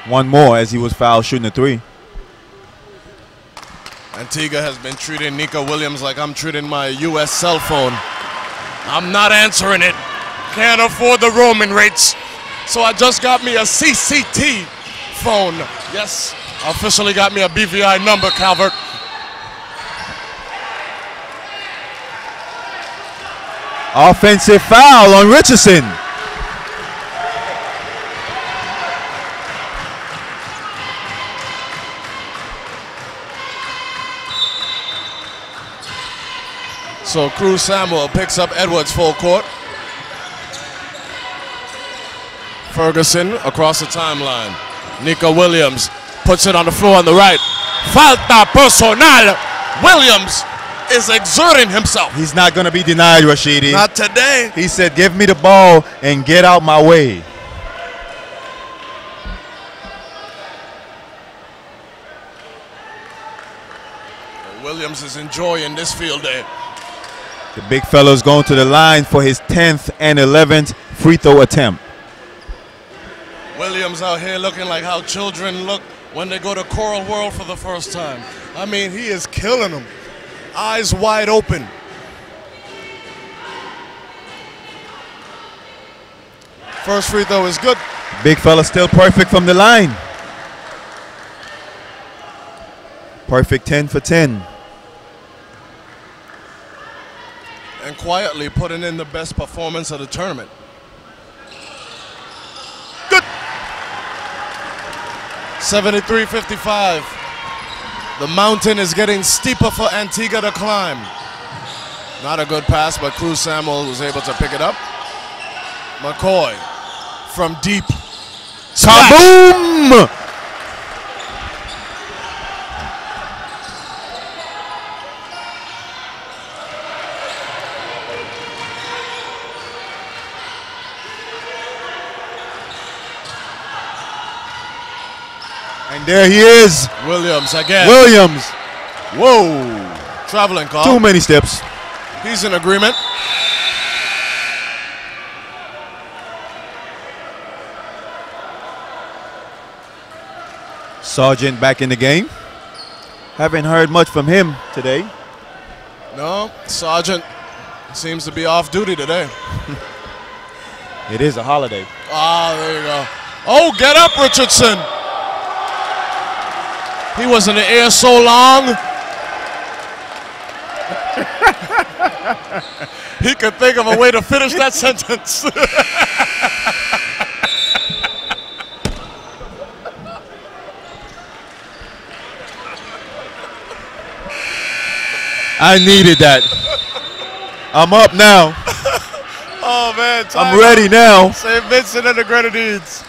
One more as he was fouled shooting a 3. Antigua has been treating Nico Williams like I'm treating my US cell phone. I'm not answering it. Can't afford the roaming rates. So I just got me a CCT phone. Yes, officially got me a BVI number, Calvert. Offensive foul on Richardson. So Cruz Samuel picks up Edwards full court. Ferguson across the timeline. Nico Williams puts it on the floor on the right. Falta personal. Williams is exerting himself. He's not going to be denied, Rashidi. Not today. He said, give me the ball and get out my way. Williams is enjoying this field day. The big fellow's going to the line for his 10th and 11th free throw attempt. Williams out here looking like how children look when they go to Coral World for the first time. I mean, he is killing them. Eyes wide open. First free throw is good. Big fella still perfect from the line. Perfect 10 for 10. And quietly putting in the best performance of the tournament. Good. 73-55. The mountain is getting steeper for Antigua to climb. Not a good pass, but Cruz Samuel was able to pick it up. McCoy from deep. Kaboom! And there he is. Williams again. Williams. Whoa. Traveling call. Too many steps. He's in agreement. Sargent back in the game. Haven't heard much from him today. No, Sargent seems to be off duty today. It is a holiday. Ah, there you go. Oh, get up, Richardson. He was in the air so long. He could think of a way to finish that sentence. I needed that. I'm up now. Oh, man. I'm ready now. St. Vincent and the Grenadines.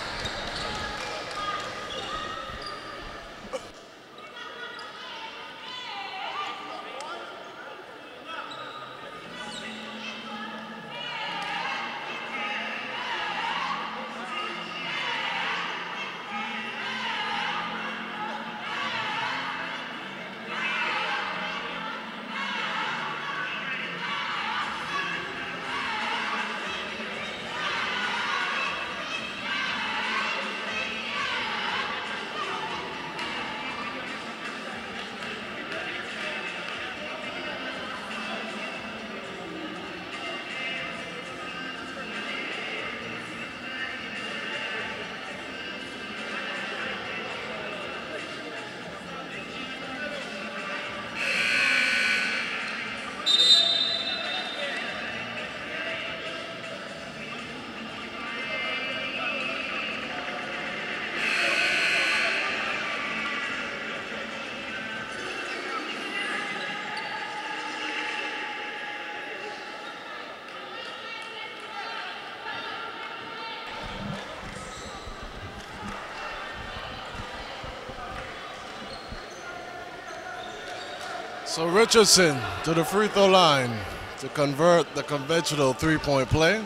So Richardson to the free throw line to convert the conventional three-point play.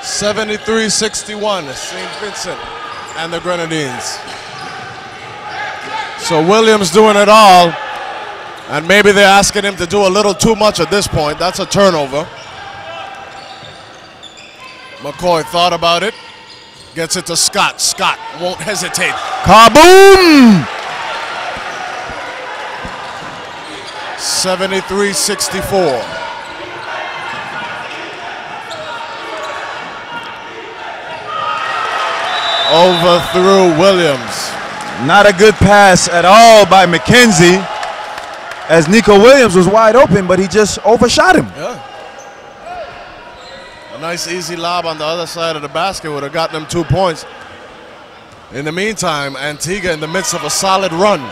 (73-61), St. Vincent and the Grenadines. So Williams doing it all, and maybe they're asking him to do a little too much at this point. That's a turnover. McCoy thought about it. Gets it to Scott. Scott won't hesitate. Kaboom! 73-64. Overthrew Williams. Not a good pass at all by McKenzie, as Nico Williams was wide open, but he just overshot him. Yeah. A nice easy lob on the other side of the basket would have gotten them 2 points. In the meantime, Antigua in the midst of a solid run.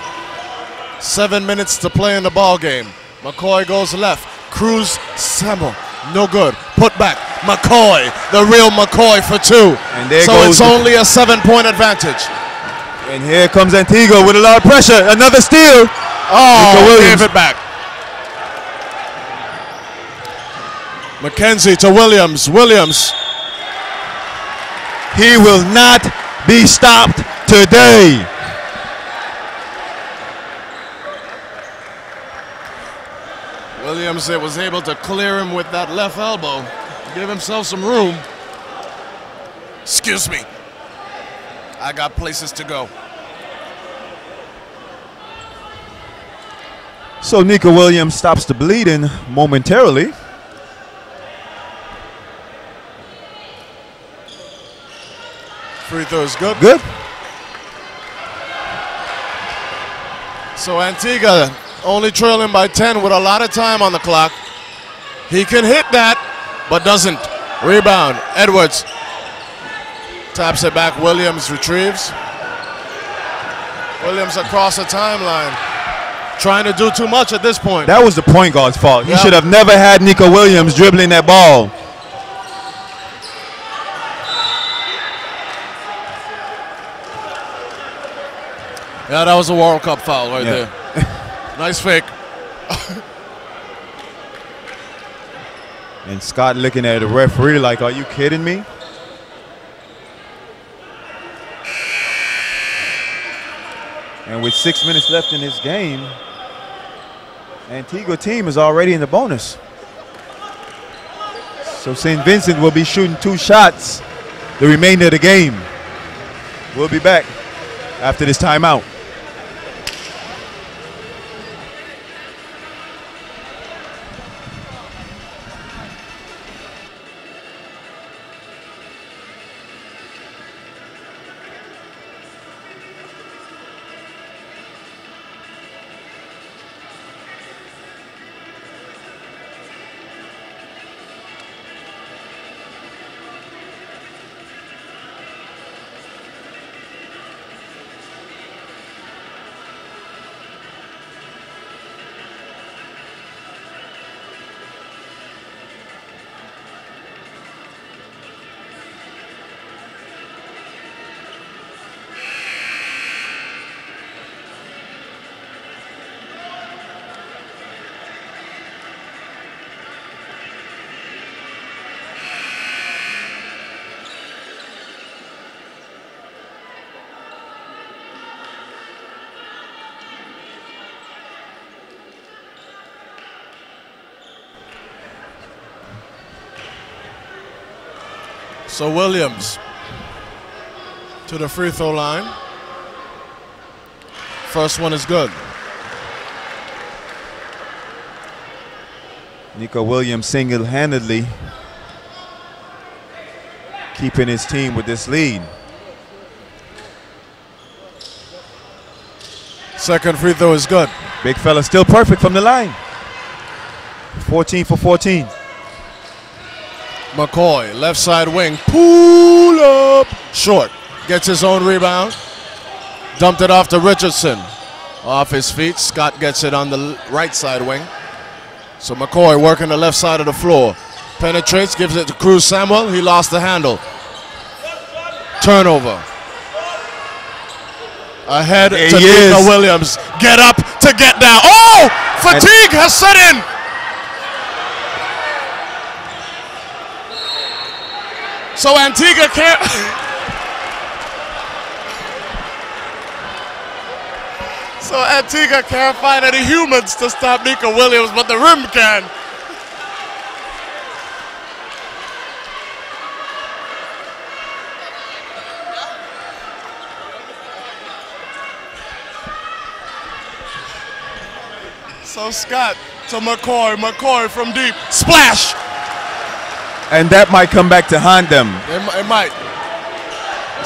7 minutes to play in the ball game. McCoy goes left. Cruz, Semmel, no good. Put back. McCoy, the real McCoy for two. And there so goes it's only a 7-point advantage. And here comes Antigua with a lot of pressure. Another steal. Oh, gave it back. McKenzie to Williams. Williams. He will not be stopped today. Williams was able to clear him with that left elbow. Give himself some room. Excuse me. I got places to go. So Nico Williams stops the bleeding momentarily. Free throw is good. Good. So Antigua only trailing by 10 with a lot of time on the clock. He can hit that, but doesn't. Rebound. Edwards taps it back. Williams retrieves. Williams across the timeline. Trying to do too much at this point. That was the point guard's fault. He Yep. should have never had Nico Williams dribbling that ball. Yeah, that was a World Cup foul right Yeah. there. Nice fake. And Scott looking at the referee like, are you kidding me? And with 6 minutes left in this game, Antigua team is already in the bonus. So St. Vincent will be shooting 2 shots the remainder of the game. We'll be back after this timeout. So Williams to the free throw line. First one is good. Nico Williams single-handedly keeping his team with this lead. Second free throw is good. Big fella still perfect from the line. 14 for 14. McCoy, left side wing, pull up, short. Gets his own rebound. Dumped it off to Richardson. Off his feet, Scott gets it on the right side wing. So McCoy working the left side of the floor. Penetrates, gives it to Cruz Samuel. He lost the handle. Turnover. Ahead to Nico Williams. Get up to get down. Oh! Fatigue has set in. So Antigua can't. So Antigua can't find any humans to stop Nico Williams, but the rim can. So Scott to McCoy. McCoy from deep. Splash! And that might come back to haunt them. It might.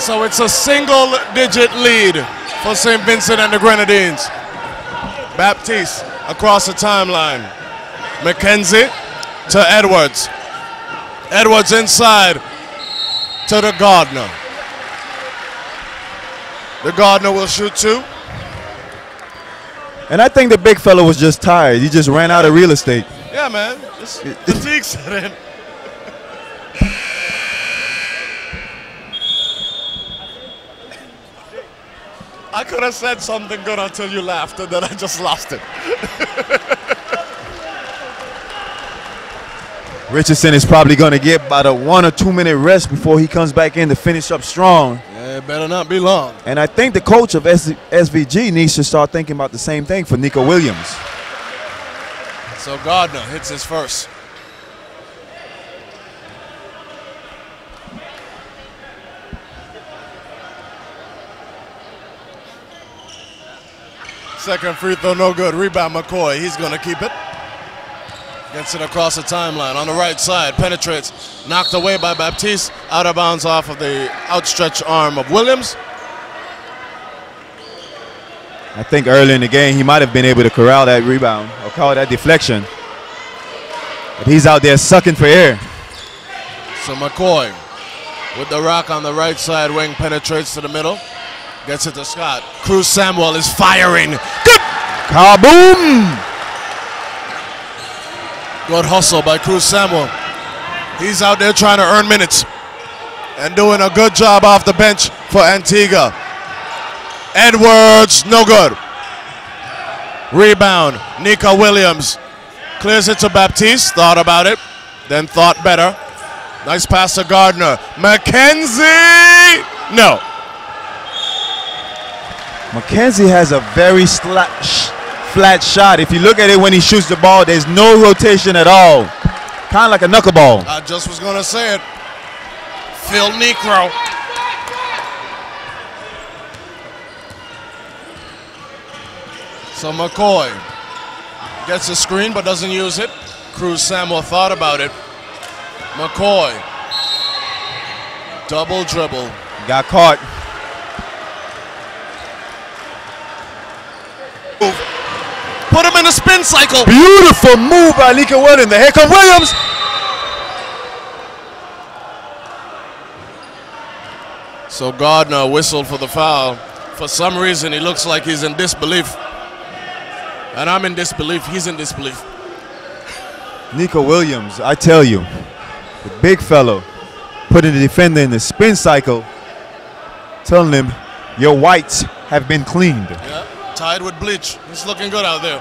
So it's a single-digit lead for St. Vincent and the Grenadines. Baptiste across the timeline. McKenzie to Edwards. Edwards inside to the Gardner. The Gardner will shoot 2. And I think the big fella was just tired. He just ran out of real estate. Yeah, man. Fatigue set in. I could have said something good until you laughed, and then I just lost it. Richardson is probably going to get about a 1 or 2 minute rest before he comes back in to finish up strong. Yeah, it better not be long. And I think the coach of SVG needs to start thinking about the same thing for Nico Williams. So Gardner hits his first. Second free throw, no good. Rebound McCoy. He's going to keep it. Gets it across the timeline on the right side. Penetrates. Knocked away by Baptiste. Out of bounds off of the outstretched arm of Williams. I think early in the game he might have been able to corral that rebound or call that deflection. But he's out there sucking for air. So McCoy with the rock on the right side wing. Penetrates to the middle. Gets it to Scott. Cruz Samuel is firing. Good! Kaboom! Good hustle by Cruz Samuel. He's out there trying to earn minutes and doing a good job off the bench for Antigua. Edwards, no good. Rebound, Nico Williams. Clears it to Baptiste, thought about it. then thought better. Nice pass to Gardner. McKenzie! No. McKenzie has a very flat shot. If you look at it when he shoots the ball, there's no rotation at all. Kind of like a knuckleball. I just was going to say it. Phil Necro. So McCoy gets a screen but doesn't use it. Cruz Samuel thought about it. McCoy. Double dribble. Got caught. Put him in a spin cycle. Beautiful move by Nico Williams. Here comes Williams. So Gardner whistled for the foul. For some reason, he looks like he's in disbelief. And I'm in disbelief. He's in disbelief. Nico Williams, I tell you, the big fellow, putting the defender in the spin cycle, telling him, your whites have been cleaned. Yeah, tied with bleach. It's looking good out there.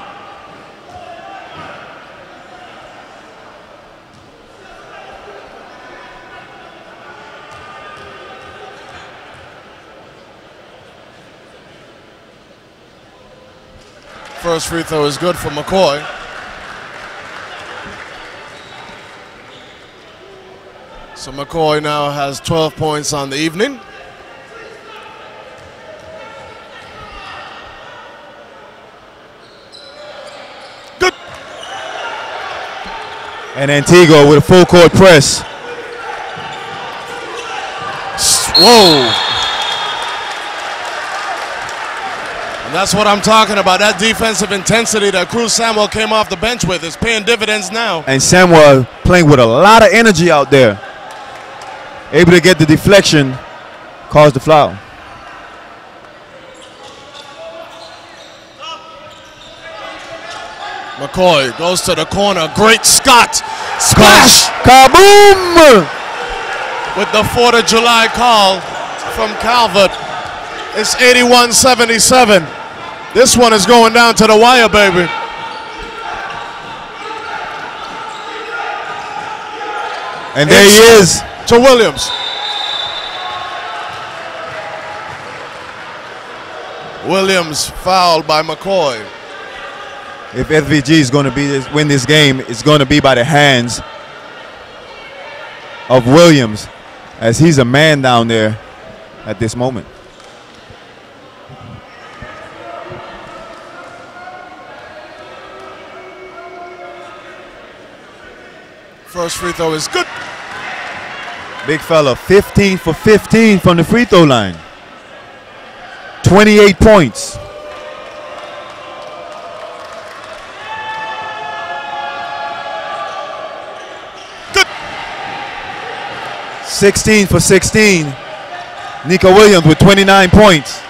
First free throw is good for McCoy. So McCoy now has 12 points on the evening. Good. And Antigua with a full court press. Whoa. And that's what I'm talking about. That defensive intensity that Cruz Samuel came off the bench with is paying dividends now. And Samuel playing with a lot of energy out there. Able to get the deflection, caused the foul. McCoy goes to the corner. Great Scott. Splash! Kaboom! With the 4th of July call from Calvert. It's 81-77. This one is going down to the wire, baby. And there he is. To Williams. Williams fouled by McCoy. If FVG is going to win this game, it's going to be by the hands of Williams, as he's a man down there at this moment. First free throw is good. Big fella, 15 for 15 from the free throw line. 28 points. Good. 16 for 16. Nico Williams with 29 points.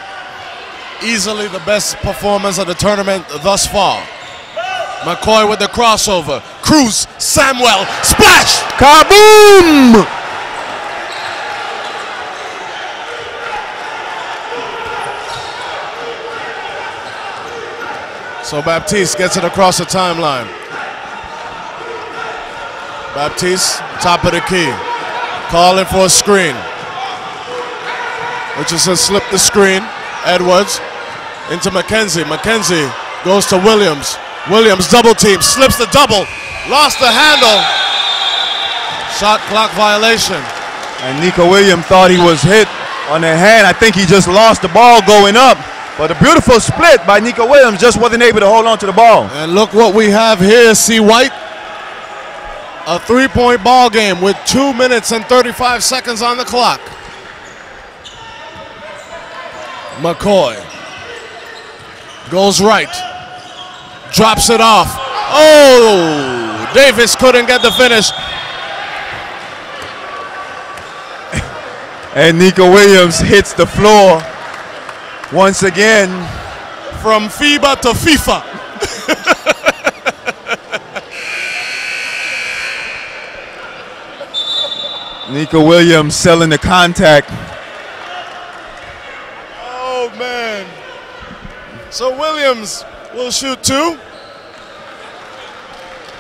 Easily the best performance of the tournament thus far. McCoy with the crossover. Cruz, Samuel, splash! Kaboom! So Baptiste gets it across the timeline. Baptiste, top of the key. Calling for a screen. Richardson slipped the screen. Edwards into McKenzie. McKenzie goes to Williams. Williams double team, slips the double. Lost the handle. Shot clock violation. And Nico Williams thought he was hit on the hand. I think he just lost the ball going up. But a beautiful split by Nico Williams, just wasn't able to hold on to the ball. And look what we have here, C. White. A 3-point ball game with 2 minutes and 35 seconds on the clock. McCoy goes right, drops it off. Oh, Davis couldn't get the finish. And Nico Williams hits the floor once again. From FIBA to FIFA. Nico Williams selling the contact. Oh, man. So Williams will shoot 2.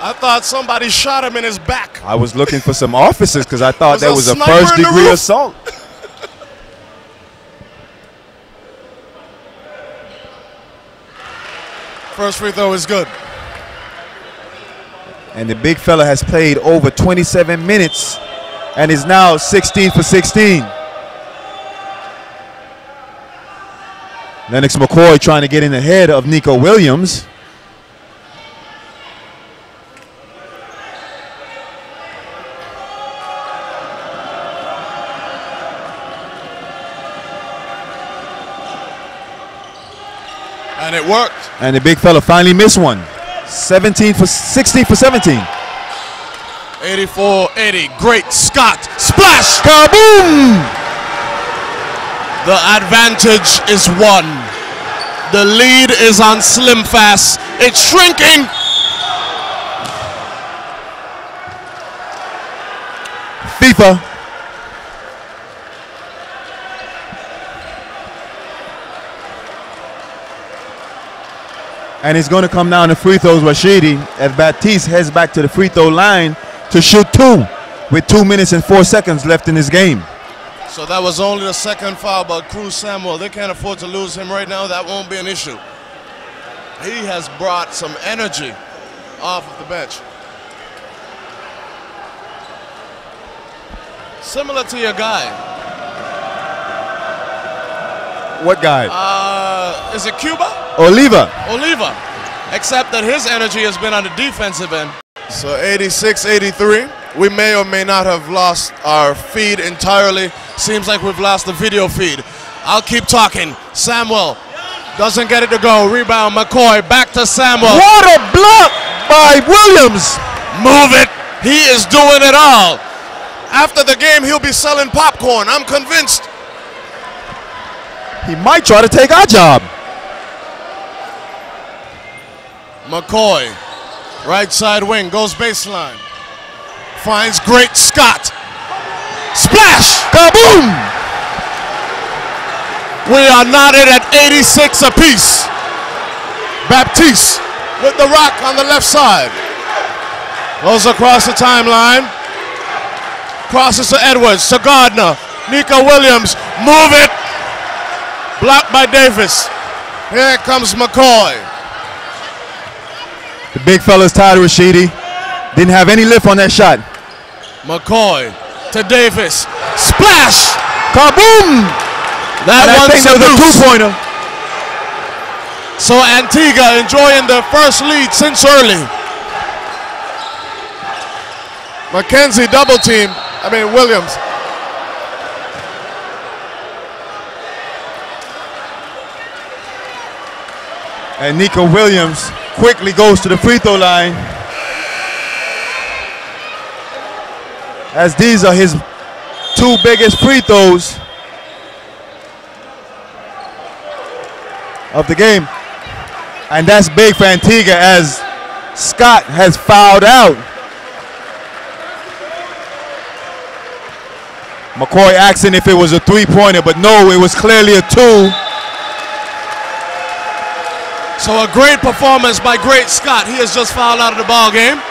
I thought somebody shot him in his back. I was looking for some officers because I thought that was a sniper in the first-degree roof? assault. First free throw is good. And the big fella has played over 27 minutes and is now 16 for 16. Lennox McCoy trying to get in ahead of Nico Williams. And it worked. And the big fella finally missed one. 16 for 17. 84-80. Great Scott. Splash! Kaboom! The advantage is won. The lead is on Slim Fast. It's shrinking. FIFA. And it's going to come down to free throws, Rashidi, as Baptiste heads back to the free throw line to shoot 2 with 2 minutes and 4 seconds left in this game. So that was only the second foul, but Cruz Samuel, they can't afford to lose him right now. That won't be an issue. He has brought some energy off of the bench. Similar to your guy. What guy? Is it Cuba? Oliva. Except that his energy has been on the defensive end. So 86-83. We may or may not have lost our feed entirely. Seems like we've lost the video feed. I'll keep talking. Samuel doesn't get it to go. Rebound, McCoy, back to Samuel. What a block by Williams. Move it. He is doing it all. After the game, he'll be selling popcorn. I'm convinced. He might try to take our job. McCoy, right side wing, goes baseline. Finds Great Scott. Splash! Kaboom! We are knotted at 86 apiece. Baptiste with the rock on the left side. Goes across the timeline. Crosses to Edwards, to Gardner. Nico Williams, move it. Blocked by Davis. Here comes McCoy. The big fella's tired, Rashidi. Didn't have any lift on that shot. McCoy to Davis. Splash! Kaboom! That was a two-pointer. So Antigua enjoying their first lead since early. McKenzie double team. Williams. And Nico Williams quickly goes to the free throw line, as these are his 2 biggest free throws of the game. And that's big for Antigua as Scott has fouled out. McCoy asking if it was a 3-pointer, but no, it was clearly a 2. So a great performance by Great Scott. He has just fouled out of the ball game.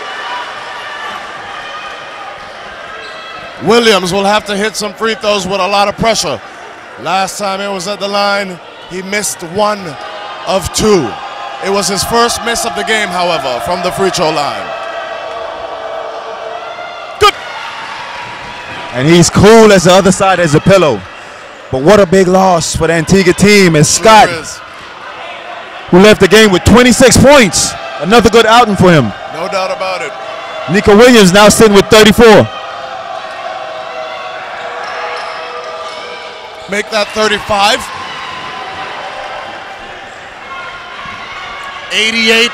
Williams will have to hit some free throws with a lot of pressure. Last time it was at the line, he missed 1 of 2. It was his first miss of the game, however, from the free throw line. Good. And he's cool as the other side as a pillow. But what a big loss for the Antigua team as Scott, who left the game with 26 points. Another good outing for him. No doubt about it. Nico Williams now sitting with 34. Make that 35. 88.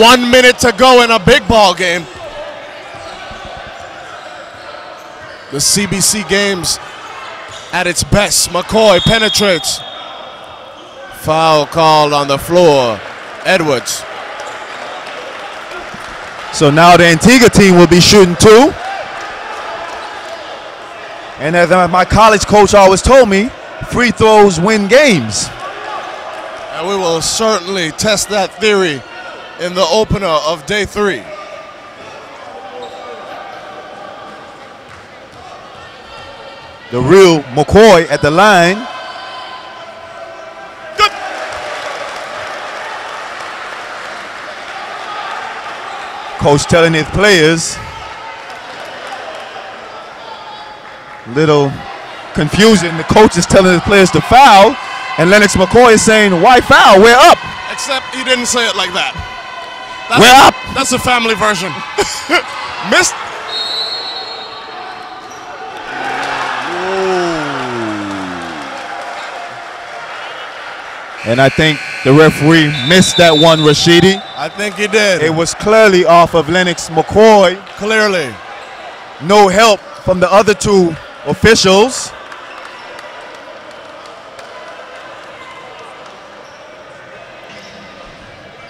1 minute to go in a big ball game. The CBC games at its best. McCoy penetrates. Foul called on the floor. Edwards. So now the Antigua team will be shooting 2. And as my college coach always told me, free throws win games. And we will certainly test that theory in the opener of day 3. The real McCoy at the line. Good. Coach telling his players, little confusing. The coach is telling his players to foul, and Lennox McCoy is saying, why foul? We're up. Except he didn't say it like that. We're up. That's a family version. Missed. And I think the referee missed that one, Rashidi. I think he did. It was clearly off of Lennox McCoy. Clearly. No help from the other 2 officials.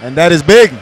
And that is big.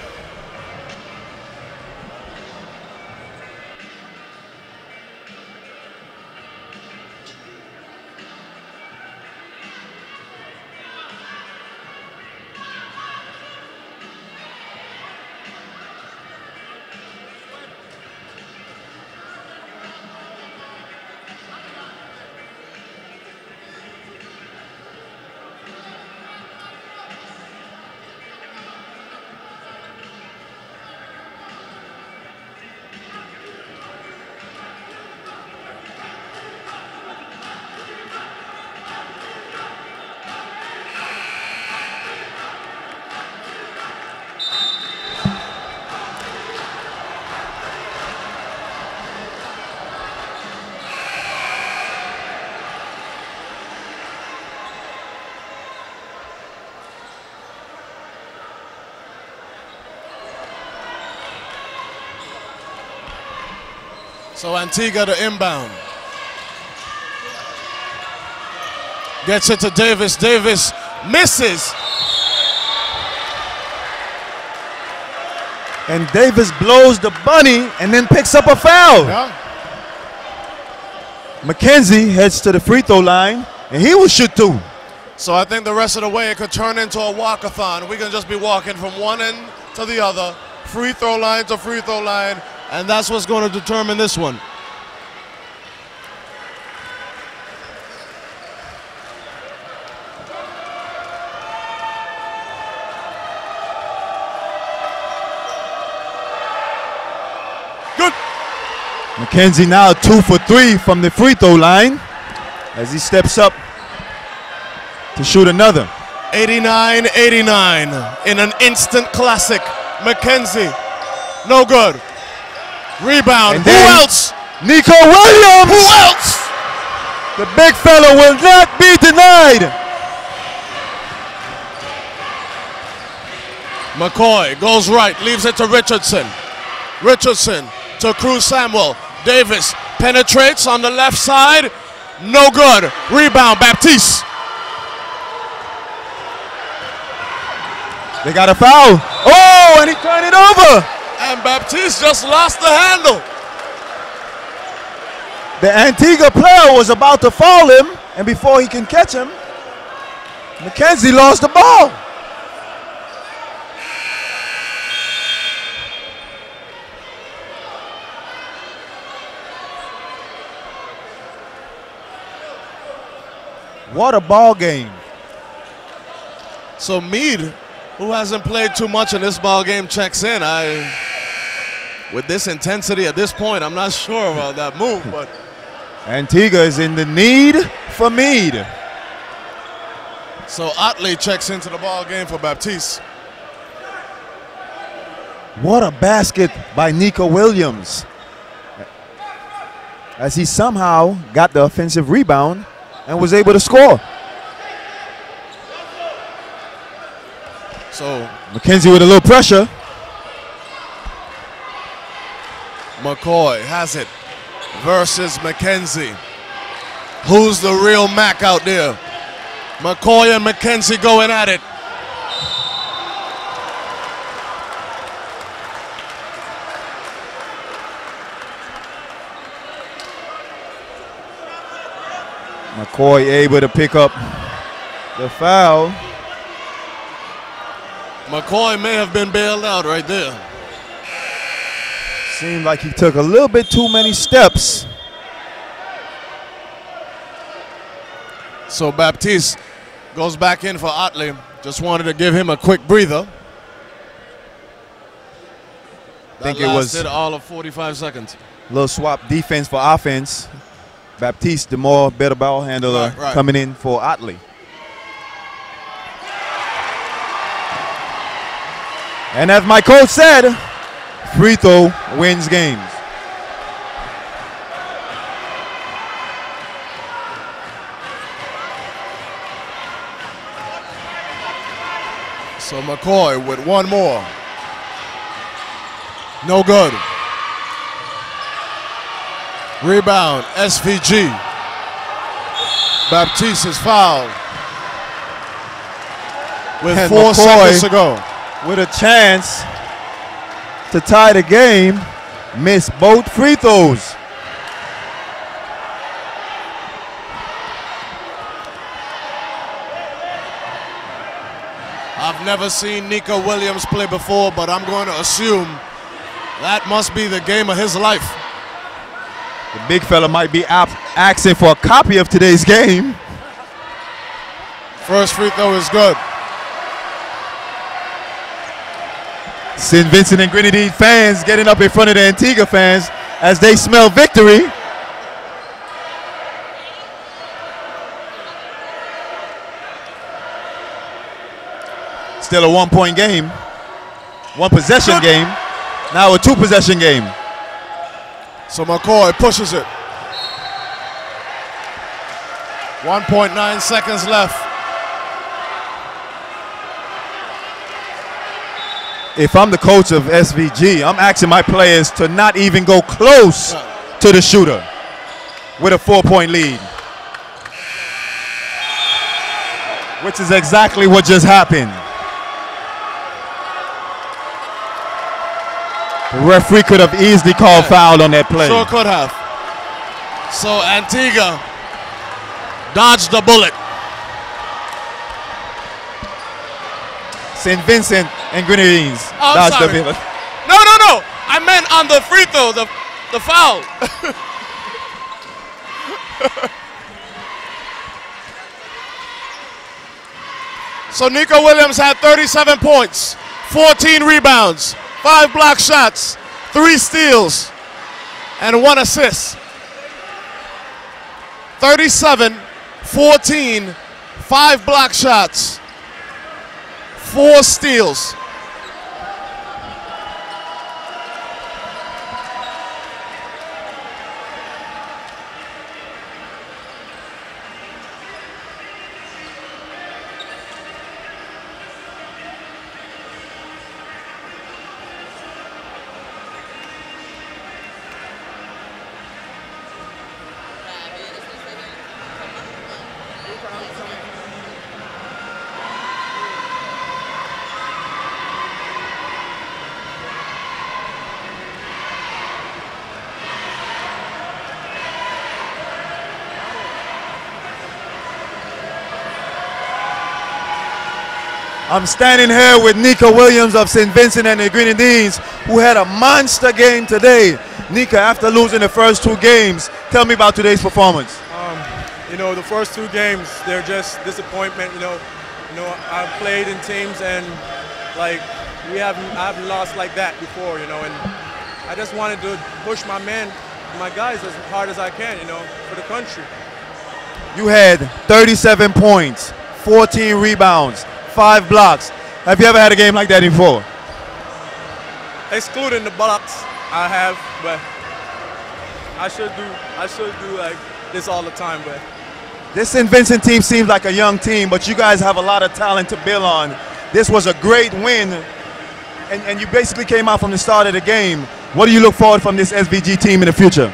So Antigua to inbound. Gets it to Davis. Davis misses. And Davis blows the bunny and then picks up a foul. Yeah. McKenzie heads to the free throw line, and he will shoot 2. So I think the rest of the way it could turn into a walkathon. We can just be walking from one end to the other, free throw line to free throw line, and that's what's going to determine this one. Good. McKenzie now 2 for 3 from the free throw line as he steps up to shoot another. 89-89 in an instant classic. McKenzie, no good. Rebound. Who else? Nico Williams. Who else? The big fella will not be denied. McCoy goes right, leaves it to Richardson. Richardson to Cruz Samuel. Davis penetrates on the left side. No good. Rebound, Baptiste. They got a foul. Oh, and he turned it over. And Baptiste just lost the handle. The Antigua player was about to foul him, and before he can catch him, McKenzie lost the ball. What a ball game. So Meade, who hasn't played too much in this ball game, checks in. With this intensity at this point, I'm not sure about that move, but Antigua is in the need for Meade. So Otley checks into the ball game for Baptiste. What a basket by Nico Williams, as he somehow got the offensive rebound and was able to score. So McKenzie with a little pressure. McCoy has it versus McKenzie. Who's the real Mac out there? McCoy and McKenzie going at it. McCoy able to pick up the foul. McCoy may have been bailed out right there. Seemed like he took a little bit too many steps. So Baptiste goes back in for Otley. Just wanted to give him a quick breather. I think it was all of 45 seconds. A little swap defense for offense. Baptiste, the more better ball handler, coming in for Otley. And as my coach said, free throw wins games. So McCoy with one more. No good. Rebound, SVG. Baptiste is fouled. With And 4 McCoy seconds to go. with a chance to tie the game, missed both free throws. I've never seen Nico Williams play before, but I'm going to assume that must be the game of his life. The big fella might be asking for a copy of today's game. First free throw is good. St. Vincent and Grenadines fans getting up in front of the Antigua fans as they smell victory. Still a one-point game, one possession game, now a two-possession game. So McCoy pushes it. 1.9 seconds left. If I'm the coach of SVG, I'm asking my players to not even go close to the shooter with a 4-point lead. Which is exactly what just happened. The referee could have easily called foul on that play. Sure could have. So Antigua dodged the bullet. St. Vincent and Grenadines dodged the bullet. No. I meant on the free throw, the foul. So Nico Williams had 37 points, 14 rebounds, 5 block shots, 3 steals, and 1 assist. 37, 14, 5 block shots, 4 steals. I'm standing here with Nico Williams of St. Vincent and the Grenadines, who had a monster game today. Nika, after losing the first 2 games, tell me about today's performance. You know, the first 2 games, they're just disappointment. You know, I've played in teams and like I haven't lost like that before. You know, and I just wanted to push my guys as hard as I can. You know, for the country. You had 37 points, 14 rebounds, 5 blocks. Have you ever had a game like that before? Excluding the blocks, I have, but I should do like this all the time. But this St. Vincent team seems like a young team, but you guys have a lot of talent to build on. This was a great win, and you basically came out from the start of the game. What do you look forward from this SVG team in the future?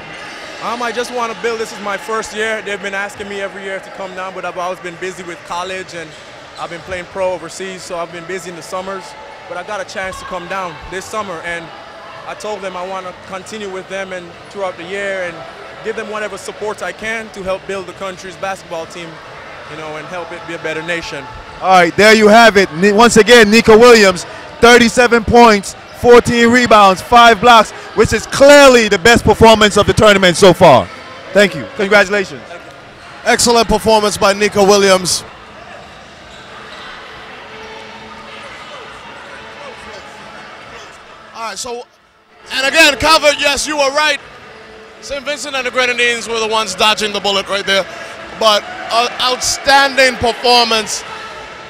I just want to build. This is my first year. They've been asking me every year to come down, but I've always been busy with college, and I've been playing pro overseas, so I've been busy in the summers. But I got a chance to come down this summer, and I told them I want to continue with them and throughout the year and give them whatever support I can to help build the country's basketball team, you know, and help it be a better nation. All right, there you have it. Once again, Nika Williams, 37 points, 14 rebounds, 5 blocks, which is clearly the best performance of the tournament so far. Thank you. Congratulations. Thank you. Excellent performance by Nika Williams. All right, so, and again, Calvert, yes, you were right. St. Vincent and the Grenadines were the ones dodging the bullet right there. But outstanding performance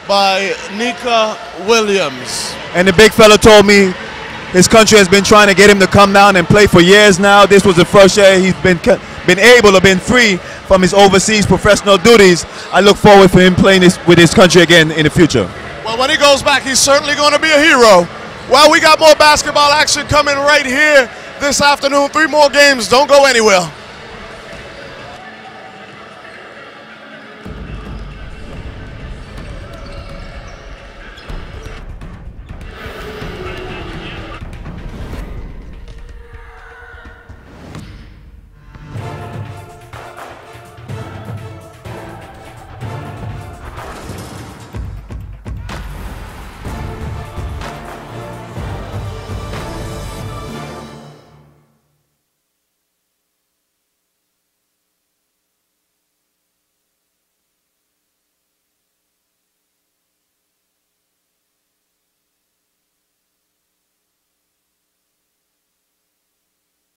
by Nika Williams. And the big fella told me his country has been trying to get him to come down and play for years now. This was the first year he's been able to be free from his overseas professional duties. I look forward for him playing with his country again in the future. Well, when he goes back, he's certainly going to be a hero. Well, we got more basketball action coming right here this afternoon. 3 more games. Don't go anywhere.